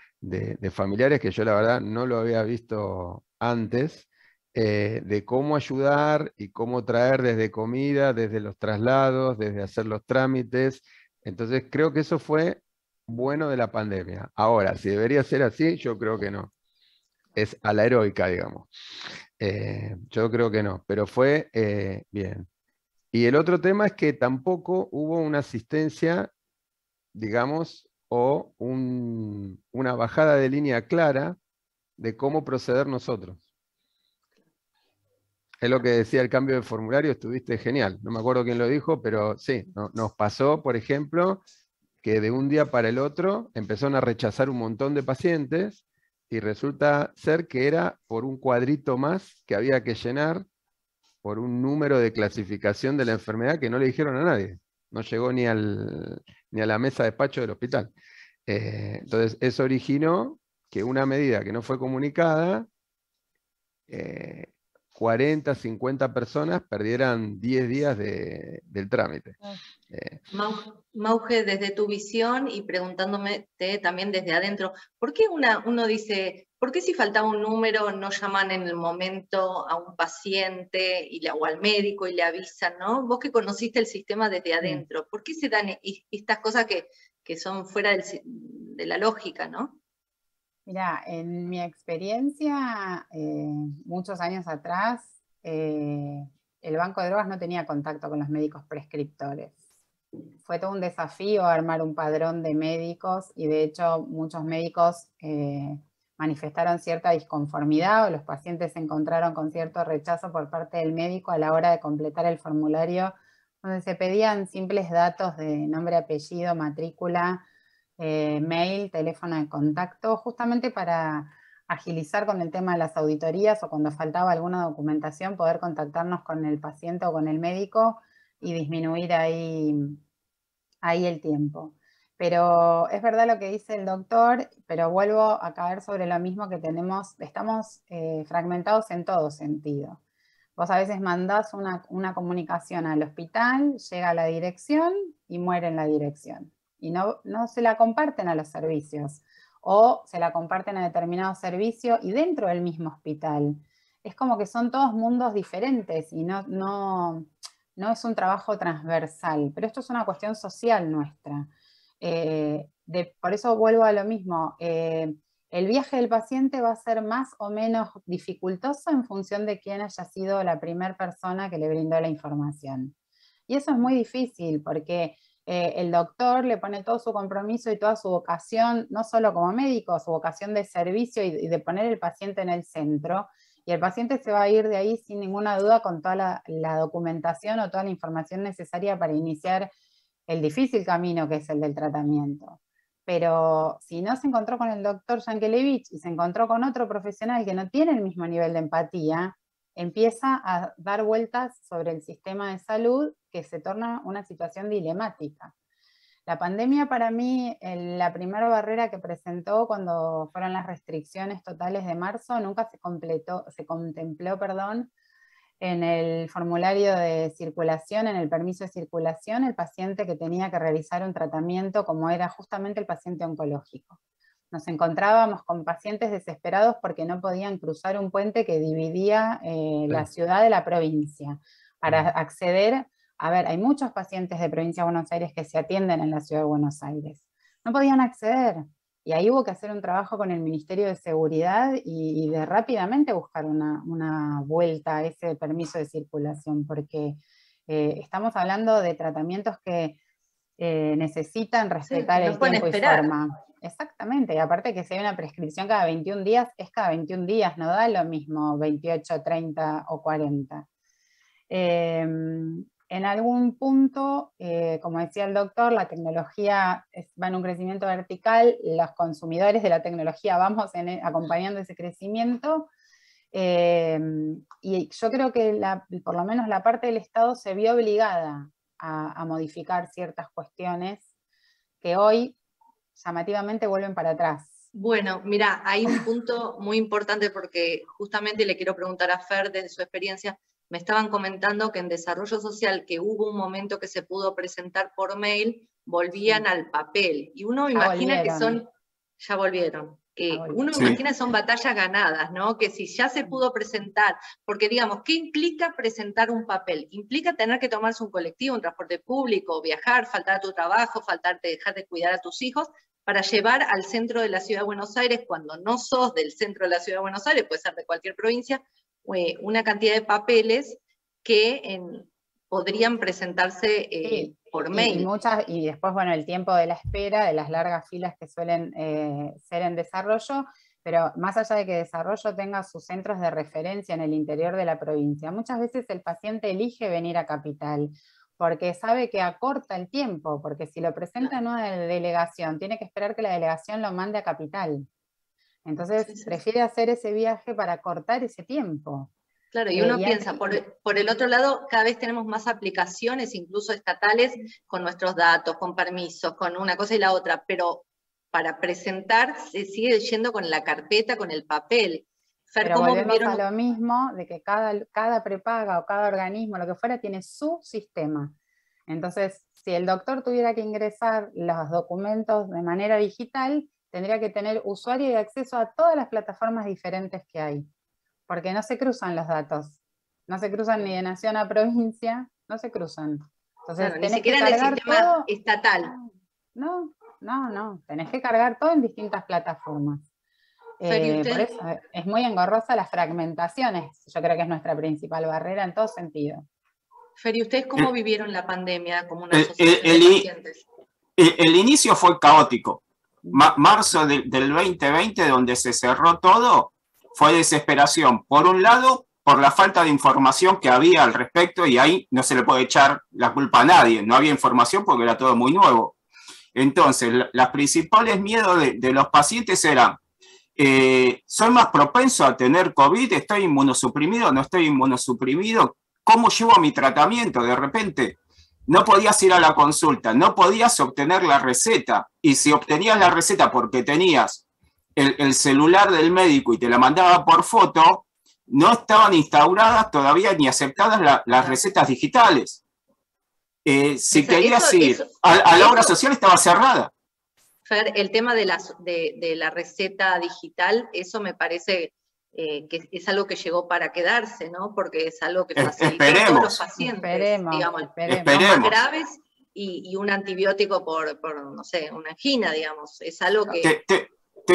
familiares que yo la verdad no lo había visto antes, de cómo ayudar y cómo traer desde comida, desde los traslados, desde hacer los trámites. Entonces creo que eso fue bueno de la pandemia. Ahora, si debería ser así, yo creo que no. Es a la heroica, digamos. Yo creo que no, pero fue bien. Y el otro tema es que tampoco hubo una asistencia, digamos, o una bajada de línea clara de cómo proceder nosotros. Es lo que decía el cambio de formulario, estuviste genial. No me acuerdo quién lo dijo, pero sí, nos pasó, por ejemplo, que de un día para el otro empezaron a rechazar un montón de pacientes y resulta ser que era por un cuadrito más que había que llenar por un número de clasificación de la enfermedad que no le dijeron a nadie. No llegó ni a la mesa de despacho del hospital. Entonces, eso originó que una medida que no fue comunicada, 40, 50 personas perdieran 10 días del trámite. Mauge, desde tu visión y preguntándome también desde adentro, ¿por qué uno dice, por qué si faltaba un número no llaman en el momento a un paciente o al médico y le avisan, ¿no? Vos que conociste el sistema desde adentro, ¿por qué se dan estas cosas que son fuera de la lógica, ¿no? Mira, en mi experiencia, muchos años atrás, el Banco de Drogas no tenía contacto con los médicos prescriptores. Fue todo un desafío armar un padrón de médicos y de hecho muchos médicos manifestaron cierta disconformidad o los pacientes se encontraron con cierto rechazo por parte del médico a la hora de completar el formulario donde se pedían simples datos de nombre, apellido, matrícula, mail, teléfono de contacto, justamente para agilizar con el tema de las auditorías o cuando faltaba alguna documentación poder contactarnos con el paciente o con el médico y disminuir ahí el tiempo. Pero es verdad lo que dice el doctor, pero vuelvo a caer sobre lo mismo que estamos fragmentados en todo sentido. Vos a veces mandás una comunicación al hospital, llega a la dirección y muere en la dirección. Y no se la comparten a los servicios, o se la comparten a determinado servicio y dentro del mismo hospital. Es como que son todos mundos diferentes y no es un trabajo transversal, pero esto es una cuestión social nuestra. Por eso vuelvo a lo mismo. El viaje del paciente va a ser más o menos dificultoso en función de quién haya sido la primera persona que le brindó la información. Y eso es muy difícil porque el doctor le pone todo su compromiso y toda su vocación, no solo como médico, su vocación de servicio y de poner el paciente en el centro, y el paciente se va a ir de ahí sin ninguna duda con toda la documentación o toda la información necesaria para iniciar el difícil camino que es el del tratamiento. Pero si no se encontró con el doctor Yankelevich y se encontró con otro profesional que no tiene el mismo nivel de empatía, empieza a dar vueltas sobre el sistema de salud que se torna una situación dilemática. La pandemia para mí, la primera barrera que presentó cuando fueron las restricciones totales de marzo, nunca se contempló, en el formulario de circulación, en el permiso de circulación, el paciente que tenía que realizar un tratamiento como era justamente el paciente oncológico. nos encontrábamos con pacientes desesperados porque no podían cruzar un puente que dividía la ciudad de la provincia. Para acceder, a ver, hay muchos pacientes de provincia de Buenos Aires que se atienden en la ciudad de Buenos Aires. No podían acceder. Y ahí hubo que hacer un trabajo con el Ministerio de Seguridad y de rápidamente buscar una vuelta a ese permiso de circulación, porque estamos hablando de tratamientos que necesitan respetar el tiempo y forma. Exactamente, y aparte que si hay una prescripción cada 21 días, es cada 21 días, no da lo mismo 28, 30 o 40. En algún punto, como decía el doctor, la tecnología va en un crecimiento vertical, los consumidores de la tecnología vamos acompañando ese crecimiento, y yo creo que por lo menos la parte del Estado se vio obligada a modificar ciertas cuestiones que hoy llamativamente vuelven para atrás. Bueno, mira, hay un punto muy importante porque justamente le quiero preguntar a Fer desde su experiencia. Me estaban comentando que en desarrollo social, que hubo un momento que se pudo presentar por mail, volvían al papel. Y uno imagina que son, ya volvieron. Uno imagina que son batallas ganadas, ¿no? Que si ya se pudo presentar, porque digamos, ¿qué implica presentar un papel? Implica tener que tomarse un colectivo, un transporte público, viajar, faltar a tu trabajo, dejar de cuidar a tus hijos, para llevar al centro de la Ciudad de Buenos Aires, cuando no sos del centro de la Ciudad de Buenos Aires, puede ser de cualquier provincia, una cantidad de papeles que podrían presentarse por mail. Y después, bueno, el tiempo de la espera, de las largas filas que suelen ser en desarrollo, pero más allá de que desarrollo tenga sus centros de referencia en el interior de la provincia, muchas veces el paciente elige venir a Capital, porque sabe que acorta el tiempo, porque si lo presenta en una delegación, tiene que esperar que la delegación lo mande a Capital. Entonces prefiere hacer ese viaje para cortar ese tiempo. Claro, y uno piensa, por el otro lado, cada vez tenemos más aplicaciones, incluso estatales, con nuestros datos, con permisos, con una cosa y la otra, pero para presentar se sigue yendo con la carpeta, con el papel. Fer, pero volvemos a lo mismo, de que cada prepaga o cada organismo, lo que fuera, tiene su sistema. Entonces, si el doctor tuviera que ingresar los documentos de manera digital, tendría que tener usuario y acceso a todas las plataformas diferentes que hay. Porque no se cruzan los datos. No se cruzan ni de nación a provincia, no se cruzan. Entonces, claro, ni siquiera en el sistema todo estatal. No, tenés que cargar todo en distintas plataformas. Por eso es muy engorrosa las fragmentaciones. Yo creo que es nuestra principal barrera en todo sentido. Fer, ¿y ustedes cómo vivieron la pandemia como una asociación de pacientes? El inicio fue caótico. Marzo del 2020, donde se cerró todo, fue desesperación. Por un lado, por la falta de información que había al respecto, y ahí no se le puede echar la culpa a nadie. No había información porque era todo muy nuevo. Entonces, los principales miedos de los pacientes eran: ¿soy más propenso a tener COVID? ¿Estoy inmunosuprimido? ¿No estoy inmunosuprimido? ¿Cómo llevo mi tratamiento? De repente no podías ir a la consulta, no podías obtener la receta, y si obtenías la receta porque tenías el celular del médico y te la mandaba por foto, no estaban instauradas todavía ni aceptadas las recetas digitales. Si querías ir a la obra social, estaba cerrada. Fer, el tema de la receta digital, eso me parece que es algo que llegó para quedarse, ¿no? Porque es algo que facilitó a todos los pacientes, digamos, los más graves, y un antibiótico por, no sé, una angina, digamos. Es algo que...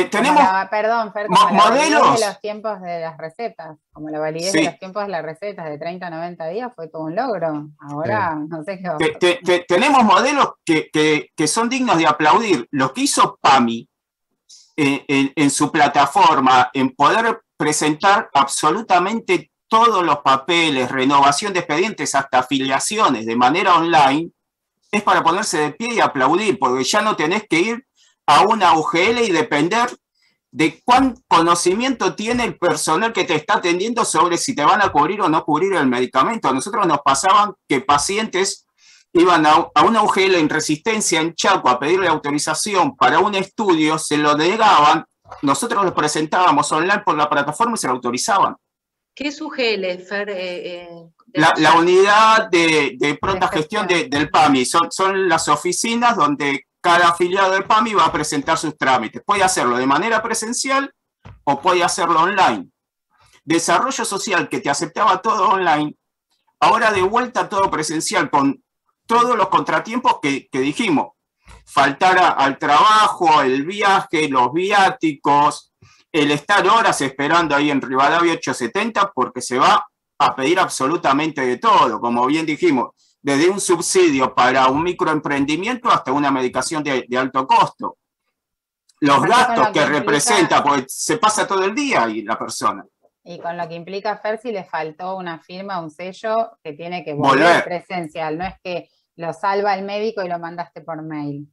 Tenemos perdón, Fer, como modelos. La validez de los tiempos de las recetas, como la validez de los tiempos de las recetas de 30 a 90 días fue todo un logro. Ahora no sé qué va a pasar. Tenemos modelos que son dignos de aplaudir. Lo que hizo PAMI en su plataforma, en poder presentar absolutamente todos los papeles, renovación de expedientes, hasta afiliaciones de manera online, es para ponerse de pie y aplaudir, porque ya no tenés que ir a una UGL y depender de cuán conocimiento tiene el personal que te está atendiendo sobre si te van a cubrir o no cubrir el medicamento. A nosotros nos pasaban que pacientes iban a una UGL en Resistencia, en Chaco, a pedirle autorización para un estudio, se lo negaban, nosotros lo presentábamos online por la plataforma y se lo autorizaban. ¿Qué es UGL, Fer? La unidad de pronta gestión del PAMI, son las oficinas donde cada afiliado de PAMI va a presentar sus trámites. Puede hacerlo de manera presencial o puede hacerlo online. Desarrollo social, que te aceptaba todo online, ahora de vuelta todo presencial, con todos los contratiempos que dijimos. Faltar al trabajo, el viaje, los viáticos, el estar horas esperando ahí en Rivadavia 870, porque se va a pedir absolutamente de todo, como bien dijimos, desde un subsidio para un microemprendimiento hasta una medicación de alto costo. Los gastos que representa, pues se pasa todo el día ahí la persona. Y con lo que implica, Fer, si le faltó una firma, un sello, que tiene que volver presencial, no es que lo salva el médico y lo mandaste por mail.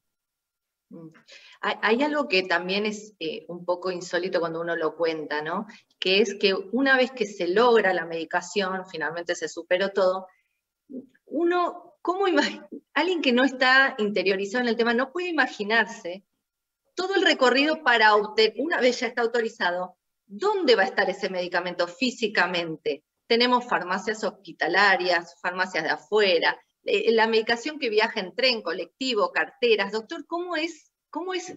Hay algo que también es un poco insólito cuando uno lo cuenta, ¿no? Que es que una vez que se logra la medicación, finalmente se superó todo, uno, alguien que no está interiorizado en el tema no puede imaginarse todo el recorrido para obtener, una vez ya está autorizado, ¿dónde va a estar ese medicamento físicamente? Tenemos farmacias hospitalarias, farmacias de afuera, la medicación que viaja en tren, colectivo, carteras. Doctor, ¿cómo es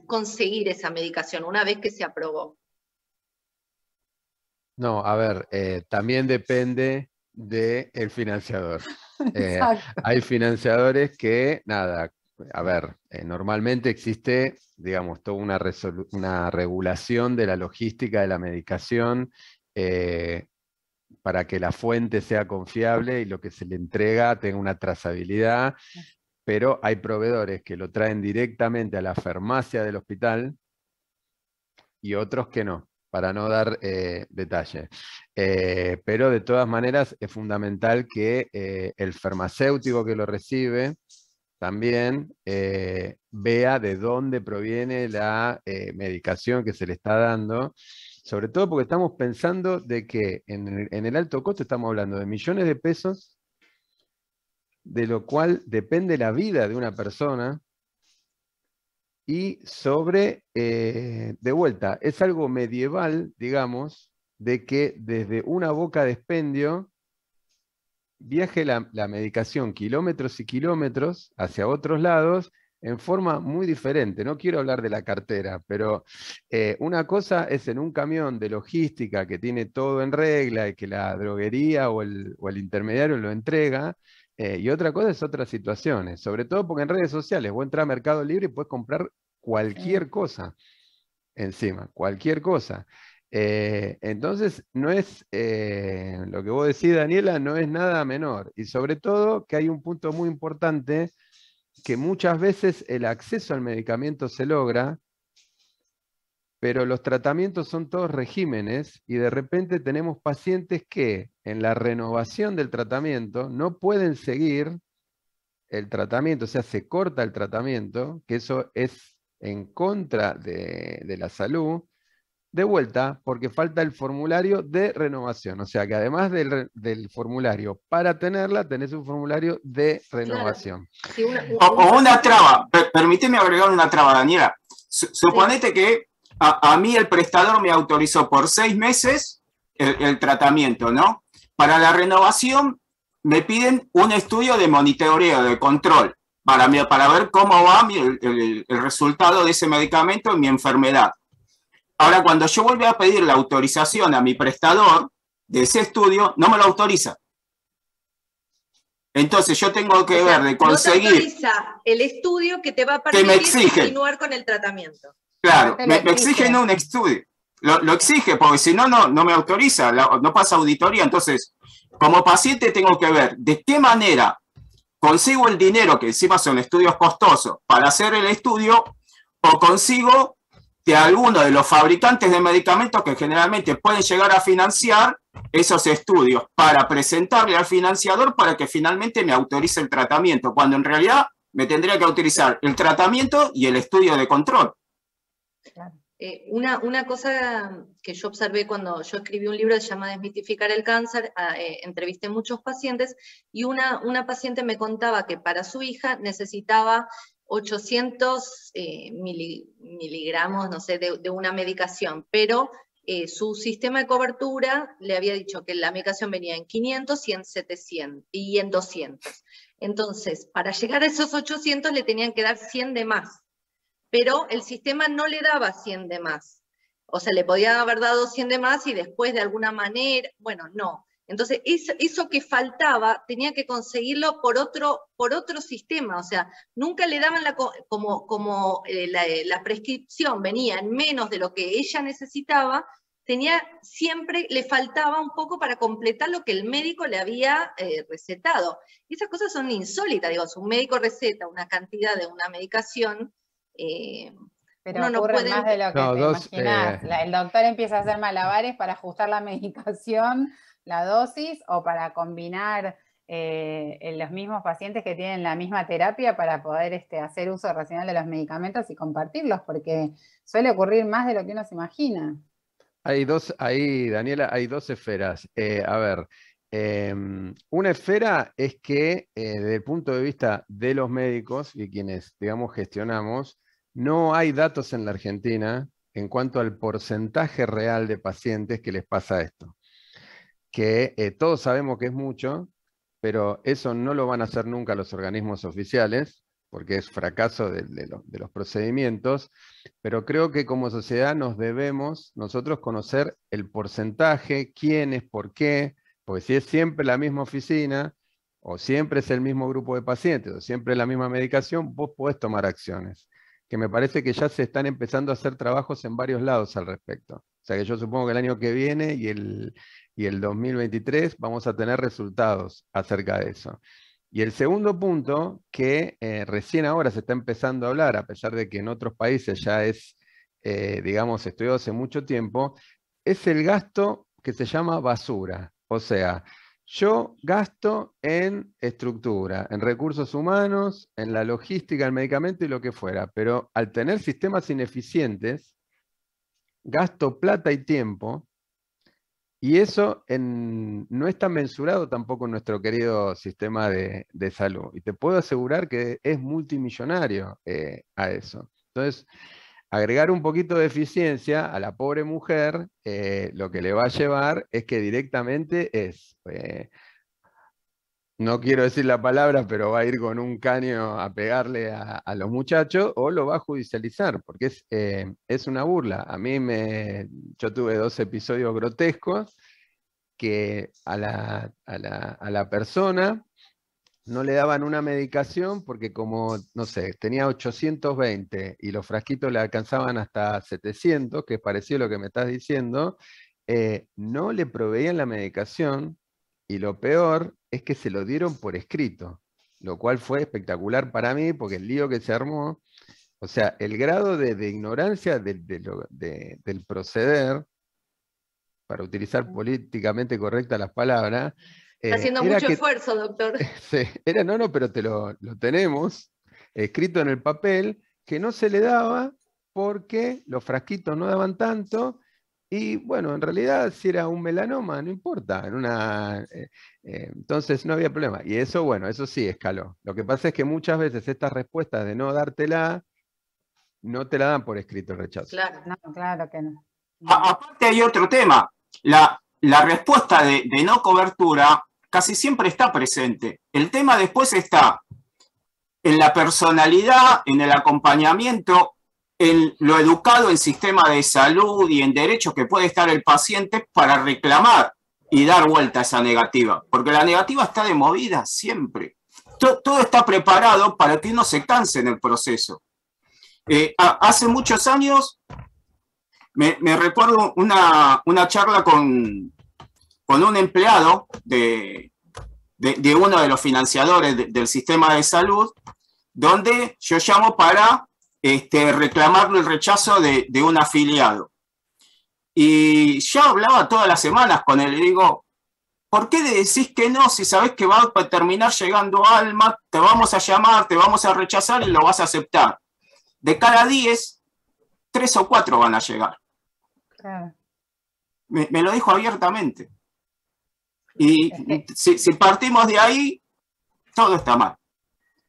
conseguir esa medicación una vez que se aprobó? No, a ver, también depende del financiador. Hay financiadores que, nada, a ver, normalmente existe, digamos, toda una regulación de la logística de la medicación para que la fuente sea confiable y lo que se le entrega tenga una trazabilidad, pero hay proveedores que lo traen directamente a la farmacia del hospital y otros que no, para no dar detalle. Pero de todas maneras es fundamental que el farmacéutico que lo recibe también vea de dónde proviene la medicación que se le está dando, sobre todo porque estamos pensando de que en el alto costo estamos hablando de millones de pesos, de lo cual depende la vida de una persona, y de vuelta, es algo medieval, digamos, de que desde una boca de expendio viaje la medicación kilómetros y kilómetros hacia otros lados en forma muy diferente. No quiero hablar de la cartera, pero una cosa es en un camión de logística que tiene todo en regla y que la droguería o el intermediario lo entrega, y otra cosa es otras situaciones, sobre todo porque en redes sociales vos entras a Mercado Libre y puedes comprar cualquier cosa encima, cualquier cosa. Entonces, no es, lo que vos decís, Daniela, no es nada menor. Y sobre todo que hay un punto muy importante, que muchas veces el acceso al medicamento se logra, pero los tratamientos son todos regímenes y de repente tenemos pacientes que en la renovación del tratamiento no pueden seguir el tratamiento, o sea, se corta el tratamiento, que eso es en contra de la salud, de vuelta, porque falta el formulario de renovación. O sea que además del formulario para tenerla, tenés un formulario de renovación. Claro. Sí, o una traba, permíteme agregar una traba, Daniela. Suponete que a mí el prestador me autorizó por 6 meses el tratamiento, ¿no? Para la renovación me piden un estudio de monitoreo, de control, para ver cómo va el resultado de ese medicamento en mi enfermedad. Ahora, cuando yo vuelvo a pedir la autorización a mi prestador de ese estudio, no me lo autoriza. Entonces yo tengo que ver de conseguir... No te autoriza el estudio que te va a permitir continuar con el tratamiento. Claro, me exigen un estudio. Lo exige, porque si no, no me autoriza, no pasa auditoría. Entonces, como paciente tengo que ver de qué manera consigo el dinero, que encima son estudios costosos, para hacer el estudio, o consigo de alguno de los fabricantes de medicamentos que generalmente pueden llegar a financiar esos estudios para presentarle al financiador para que finalmente me autorice el tratamiento, cuando en realidad me tendría que autorizar el tratamiento y el estudio de control. Claro. Una cosa que yo observé cuando yo escribí un libro que se llama Desmitificar el cáncer, entrevisté muchos pacientes y una paciente me contaba que para su hija necesitaba 800 miligramos, no sé, de una medicación, pero su sistema de cobertura le había dicho que la medicación venía en 500 y en 700 y en 200. Entonces, para llegar a esos 800 le tenían que dar 100 de más. pero el sistema no le daba 100 de más. O sea, le podía haber dado 100 de más y después de alguna manera, bueno, no. Entonces, eso que faltaba tenía que conseguirlo por otro sistema, o sea, nunca le daban la prescripción venía en menos de lo que ella necesitaba, siempre le faltaba un poco para completar lo que el médico le había recetado. Y esas cosas son insólitas, digo, si un médico receta una cantidad de una medicación, pero ocurre más de lo que te imaginás. El doctor empieza a hacer malabares para ajustar la medicación, la dosis, o para combinar en los mismos pacientes que tienen la misma terapia para poder hacer uso racional de los medicamentos y compartirlos, porque suele ocurrir más de lo que uno se imagina. Ahí, Daniela, hay dos esferas. A ver, una esfera es que desde el punto de vista de los médicos y quienes, digamos, gestionamos, no hay datos en la Argentina en cuanto al porcentaje real de pacientes que les pasa esto. Que todos sabemos que es mucho, pero eso no lo van a hacer nunca los organismos oficiales, porque es fracaso de los procedimientos, pero creo que como sociedad nos debemos nosotros conocer el porcentaje, quiénes, por qué, porque si es siempre la misma oficina, o siempre es el mismo grupo de pacientes, o siempre la misma medicación, vos podés tomar acciones, que me parece que ya se están empezando a hacer trabajos en varios lados al respecto. O sea que yo supongo que el año que viene y el 2023 vamos a tener resultados acerca de eso. Y el segundo punto, que recién ahora se está empezando a hablar, a pesar de que en otros países ya es, digamos, estudiado hace mucho tiempo, es el gasto que se llama basura. O sea, yo gasto en estructura, en recursos humanos, en la logística, el medicamento y lo que fuera, pero al tener sistemas ineficientes, gasto plata y tiempo, y eso no está mensurado tampoco en nuestro querido sistema de salud. Y te puedo asegurar que es multimillonario a eso. Entonces, agregar un poquito de eficiencia a la pobre mujer, lo que le va a llevar es que directamente no quiero decir la palabra, pero va a ir con un caño a pegarle a los muchachos, o lo va a judicializar, porque es una burla. Yo tuve 2 episodios grotescos que a la persona no le daban una medicación porque como, no sé, tenía 820 y los frasquitos le alcanzaban hasta 700, que es parecido a lo que me estás diciendo, no le proveían la medicación. Y lo peor es que se lo dieron por escrito, lo cual fue espectacular para mí, porque el lío que se armó, o sea, el grado de ignorancia del proceder, para utilizar políticamente correctas las palabras. Está haciendo mucho esfuerzo, doctor. Sí, pero lo tenemos escrito en el papel, que no se le daba porque los frasquitos no daban tanto. Y bueno, en realidad si era un melanoma, no importa, entonces no había problema. Y eso, bueno, eso sí escaló. Lo que pasa es que muchas veces estas respuestas de no dártela, no te la dan por escrito el rechazo. Claro, no, claro que no. Aparte hay otro tema, la respuesta de no cobertura casi siempre está presente. El tema después está en la personalidad, en el acompañamiento, en lo educado en sistema de salud y en derechos que puede estar el paciente para reclamar y dar vuelta a esa negativa, porque la negativa está de movida siempre. Todo está preparado para que uno se canse en el proceso. Hace muchos años, me recuerdo una charla con un empleado de uno de los financiadores del sistema de salud, donde yo llamo para reclamarle el rechazo de un afiliado. Y yo hablaba todas las semanas con él y digo, ¿por qué decís que no si sabés que va a terminar llegando Alma, te vamos a llamar, te vamos a rechazar y lo vas a aceptar? De cada 10, 3 o 4 van a llegar. Claro. Me lo dijo abiertamente. Y si partimos de ahí, todo está mal.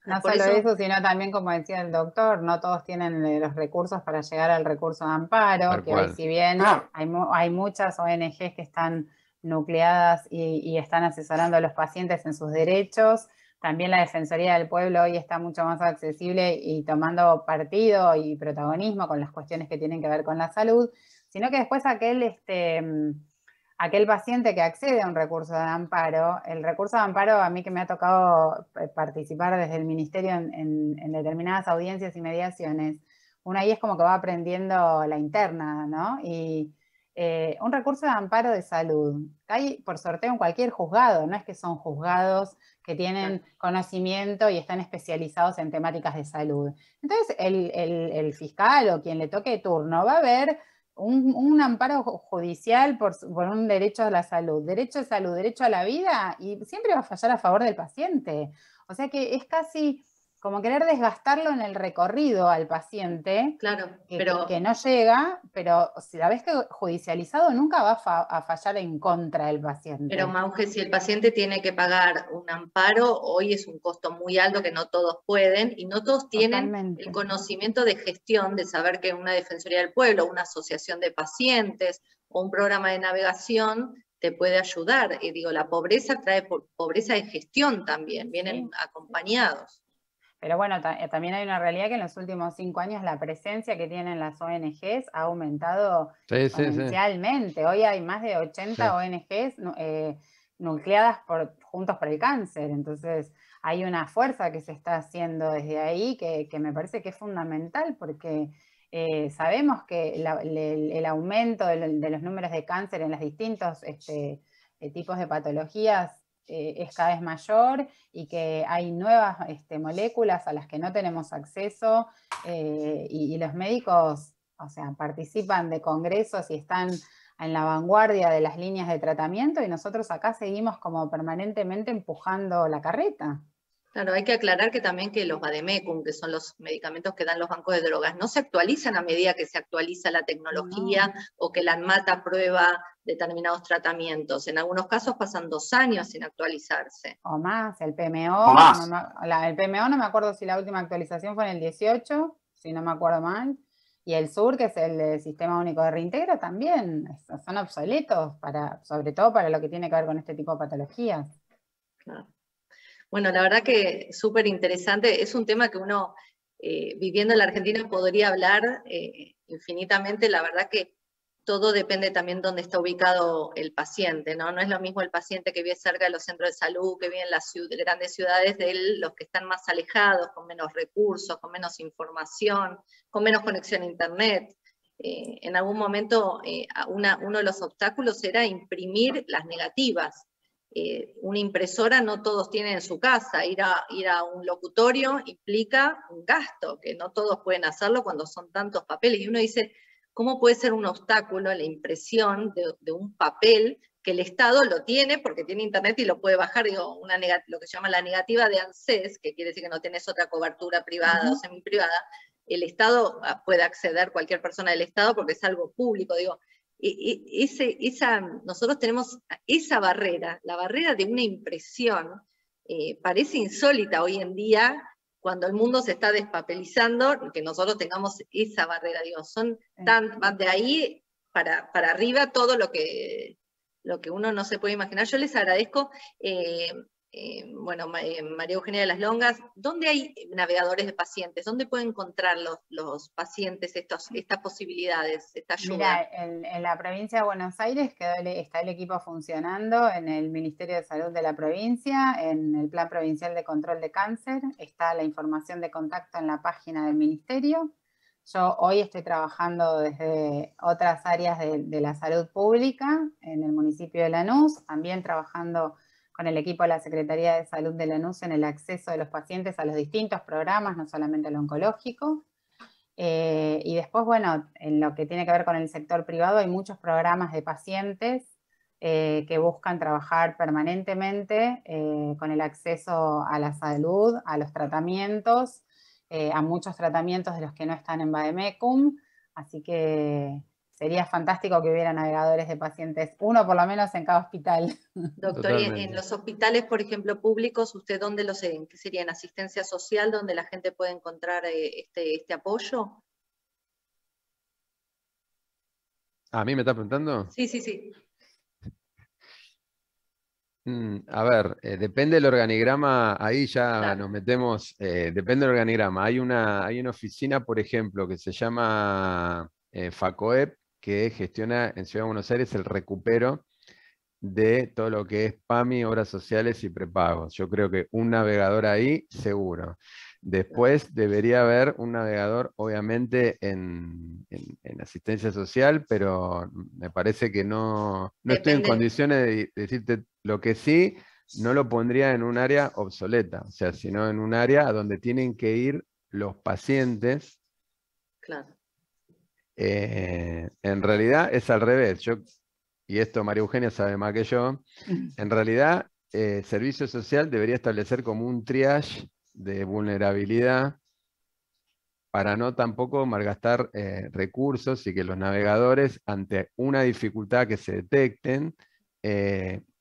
No solo eso, sino también, como decía el doctor, no todos tienen los recursos para llegar al recurso de amparo, que hoy, si bien hay muchas ONGs que están nucleadas y están asesorando a los pacientes en sus derechos, también la Defensoría del Pueblo hoy está mucho más accesible y tomando partido y protagonismo con las cuestiones que tienen que ver con la salud, sino que después aquel paciente que accede a un recurso de amparo, el recurso de amparo a mí que me ha tocado participar desde el Ministerio en determinadas audiencias y mediaciones, uno ahí es como que va aprendiendo la interna, ¿no? Y un recurso de amparo de salud hay por sorteo en cualquier juzgado, no es que son juzgados que tienen conocimiento y están especializados en temáticas de salud. Entonces el fiscal o quien le toque turno va a ver un amparo judicial por un derecho a la salud, derecho a la vida, y siempre va a fallar a favor del paciente. O sea que es casi como querer desgastarlo en el recorrido al paciente, claro, que no llega, pero si la ves que judicializado nunca va a fallar en contra del paciente. Pero Mauge, si el paciente tiene que pagar un amparo, hoy es un costo muy alto que no todos pueden, y no todos tienen Totalmente. el conocimiento de gestión, de saber que una Defensoría del Pueblo, una asociación de pacientes o un programa de navegación te puede ayudar. Y digo, la pobreza trae pobreza de gestión también, vienen acompañados. Pero bueno, también hay una realidad que en los últimos 5 años la presencia que tienen las ONGs ha aumentado exponencialmente. Hoy hay más de 80 ONGs nucleadas Juntos por el Cáncer. Entonces hay una fuerza que se está haciendo desde ahí que me parece que es fundamental, porque sabemos que el aumento de los números de cáncer en los distintos tipos de patologías es cada vez mayor, y que hay nuevas moléculas a las que no tenemos acceso, y los médicos, o sea, participan de congresos y están en la vanguardia de las líneas de tratamiento, y nosotros acá seguimos como permanentemente empujando la carreta. Claro, hay que aclarar que también que los vademecum, que son los medicamentos que dan los bancos de drogas, no se actualizan a medida que se actualiza la tecnología o que la ANMAT aprueba determinados tratamientos. En algunos casos pasan 2 años sin actualizarse. O más, el PMO, el PMO no me acuerdo si la última actualización fue en el 18, si no me acuerdo mal, y el SUR, que es el Sistema Único de Reintegro, también son obsoletos, sobre todo para lo que tiene que ver con este tipo de patologías. Claro. Bueno, la verdad que súper interesante, es un tema que uno, viviendo en la Argentina, podría hablar infinitamente. La verdad que todo depende también de dónde está ubicado el paciente, ¿no? No es lo mismo el paciente que vive cerca de los centros de salud, que vive en las grandes ciudades, de los que están más alejados, con menos recursos, con menos información, con menos conexión a internet. En algún momento uno de los obstáculos era imprimir las negativas. Una impresora no todos tienen en su casa, ir a un locutorio implica un gasto, que no todos pueden hacerlo cuando son tantos papeles, y uno dice, ¿cómo puede ser un obstáculo la impresión de un papel que el Estado lo tiene porque tiene internet y lo puede bajar? Digo, lo que se llama la negativa de ANSES, que quiere decir que no tenés otra cobertura privada o semiprivada, el Estado puede acceder, cualquier persona del Estado, porque es algo público. Digo, nosotros tenemos esa barrera, la barrera de una impresión, parece insólita hoy en día, cuando el mundo se está despapelizando, que nosotros tengamos esa barrera. Digo, van de ahí para arriba todo lo que uno no se puede imaginar. Yo les agradezco, María Eugenia de las Longas, ¿dónde hay navegadores de pacientes? ¿Dónde pueden encontrar los pacientes estas posibilidades, esta ayuda? Mira, en la provincia de Buenos Aires está el equipo funcionando en el Ministerio de Salud de la provincia, en el Plan Provincial de Control de Cáncer, está la información de contacto en la página del Ministerio. Yo hoy estoy trabajando desde otras áreas de la salud pública en el municipio de Lanús, también trabajando con el equipo de la Secretaría de Salud de Lanús en el acceso de los pacientes a los distintos programas, no solamente al oncológico. Y después, bueno, en lo que tiene que ver con el sector privado hay muchos programas de pacientes que buscan trabajar permanentemente con el acceso a la salud, a los tratamientos, a muchos tratamientos de los que no están en vademecum, así que sería fantástico que hubiera navegadores de pacientes, uno por lo menos en cada hospital. Doctor, y en los hospitales, por ejemplo, públicos, ¿usted dónde los en qué sería en asistencia social, donde la gente puede encontrar este apoyo? ¿A mí me está preguntando? Sí, sí, sí. A ver, depende del organigrama, ahí ya Claro. nos metemos, depende del organigrama. Hay una oficina, por ejemplo, que se llama FACOEP, que gestiona en Ciudad de Buenos Aires el recupero de todo lo que es PAMI, obras sociales y prepagos. Yo creo que un navegador ahí, seguro. Después debería haber un navegador, obviamente, en asistencia social, pero me parece que no estoy en Depende. condiciones de decirte lo que sí, no lo pondría en un área obsoleta, o sea, sino en un área a donde tienen que ir los pacientes. Claro. En realidad es al revés. Y esto María Eugenia sabe más que yo, en realidad Servicio Social debería establecer como un triage de vulnerabilidad para no tampoco malgastar recursos y que los navegadores, ante una dificultad que se detecten,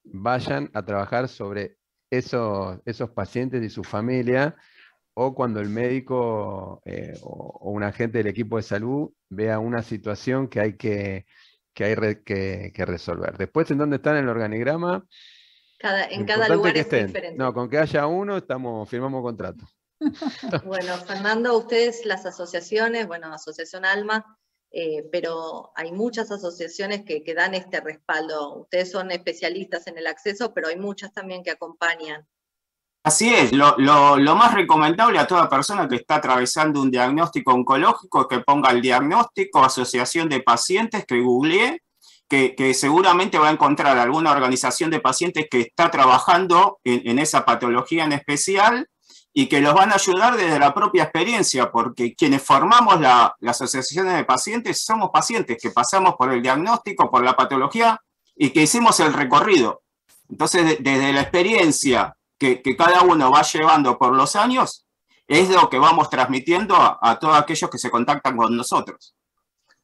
vayan a trabajar sobre esos pacientes y su familia, o cuando el médico o un agente del equipo de salud vea una situación que hay que resolver. Después, ¿en dónde están en el organigrama? En Lo cada importante es lugar que es estén. diferente. No, con que haya uno, firmamos contrato. Bueno, Fernando, ustedes, las asociaciones, bueno, Asociación Alma, pero hay muchas asociaciones que dan este respaldo. Ustedes son especialistas en el acceso, pero hay muchas también que acompañan. Así es, lo más recomendable a toda persona que está atravesando un diagnóstico oncológico es que ponga el diagnóstico Asociación de Pacientes, que googlee, que seguramente va a encontrar alguna organización de pacientes que está trabajando en esa patología en especial y que los van a ayudar desde la propia experiencia, porque quienes formamos las asociaciones de pacientes somos pacientes que pasamos por el diagnóstico, por la patología y que hicimos el recorrido. Entonces, desde la experiencia que cada uno va llevando por los años, es lo que vamos transmitiendo a todos aquellos que se contactan con nosotros.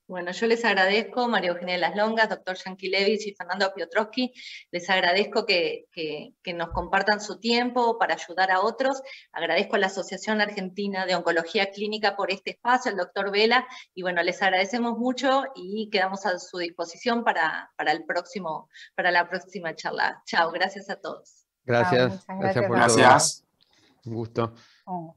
Bueno, yo les agradezco, María Eugenia Las Longas, doctor Yankelevich y Fernando Piotrowski, les agradezco que nos compartan su tiempo para ayudar a otros. Agradezco a la Asociación Argentina de Oncología Clínica por este espacio, al doctor Vela, y bueno, les agradecemos mucho y quedamos a su disposición para la próxima charla. Chao, gracias a todos. Gracias, Muchas gracias por todo. a todos. Gracias. Un gusto. Oh.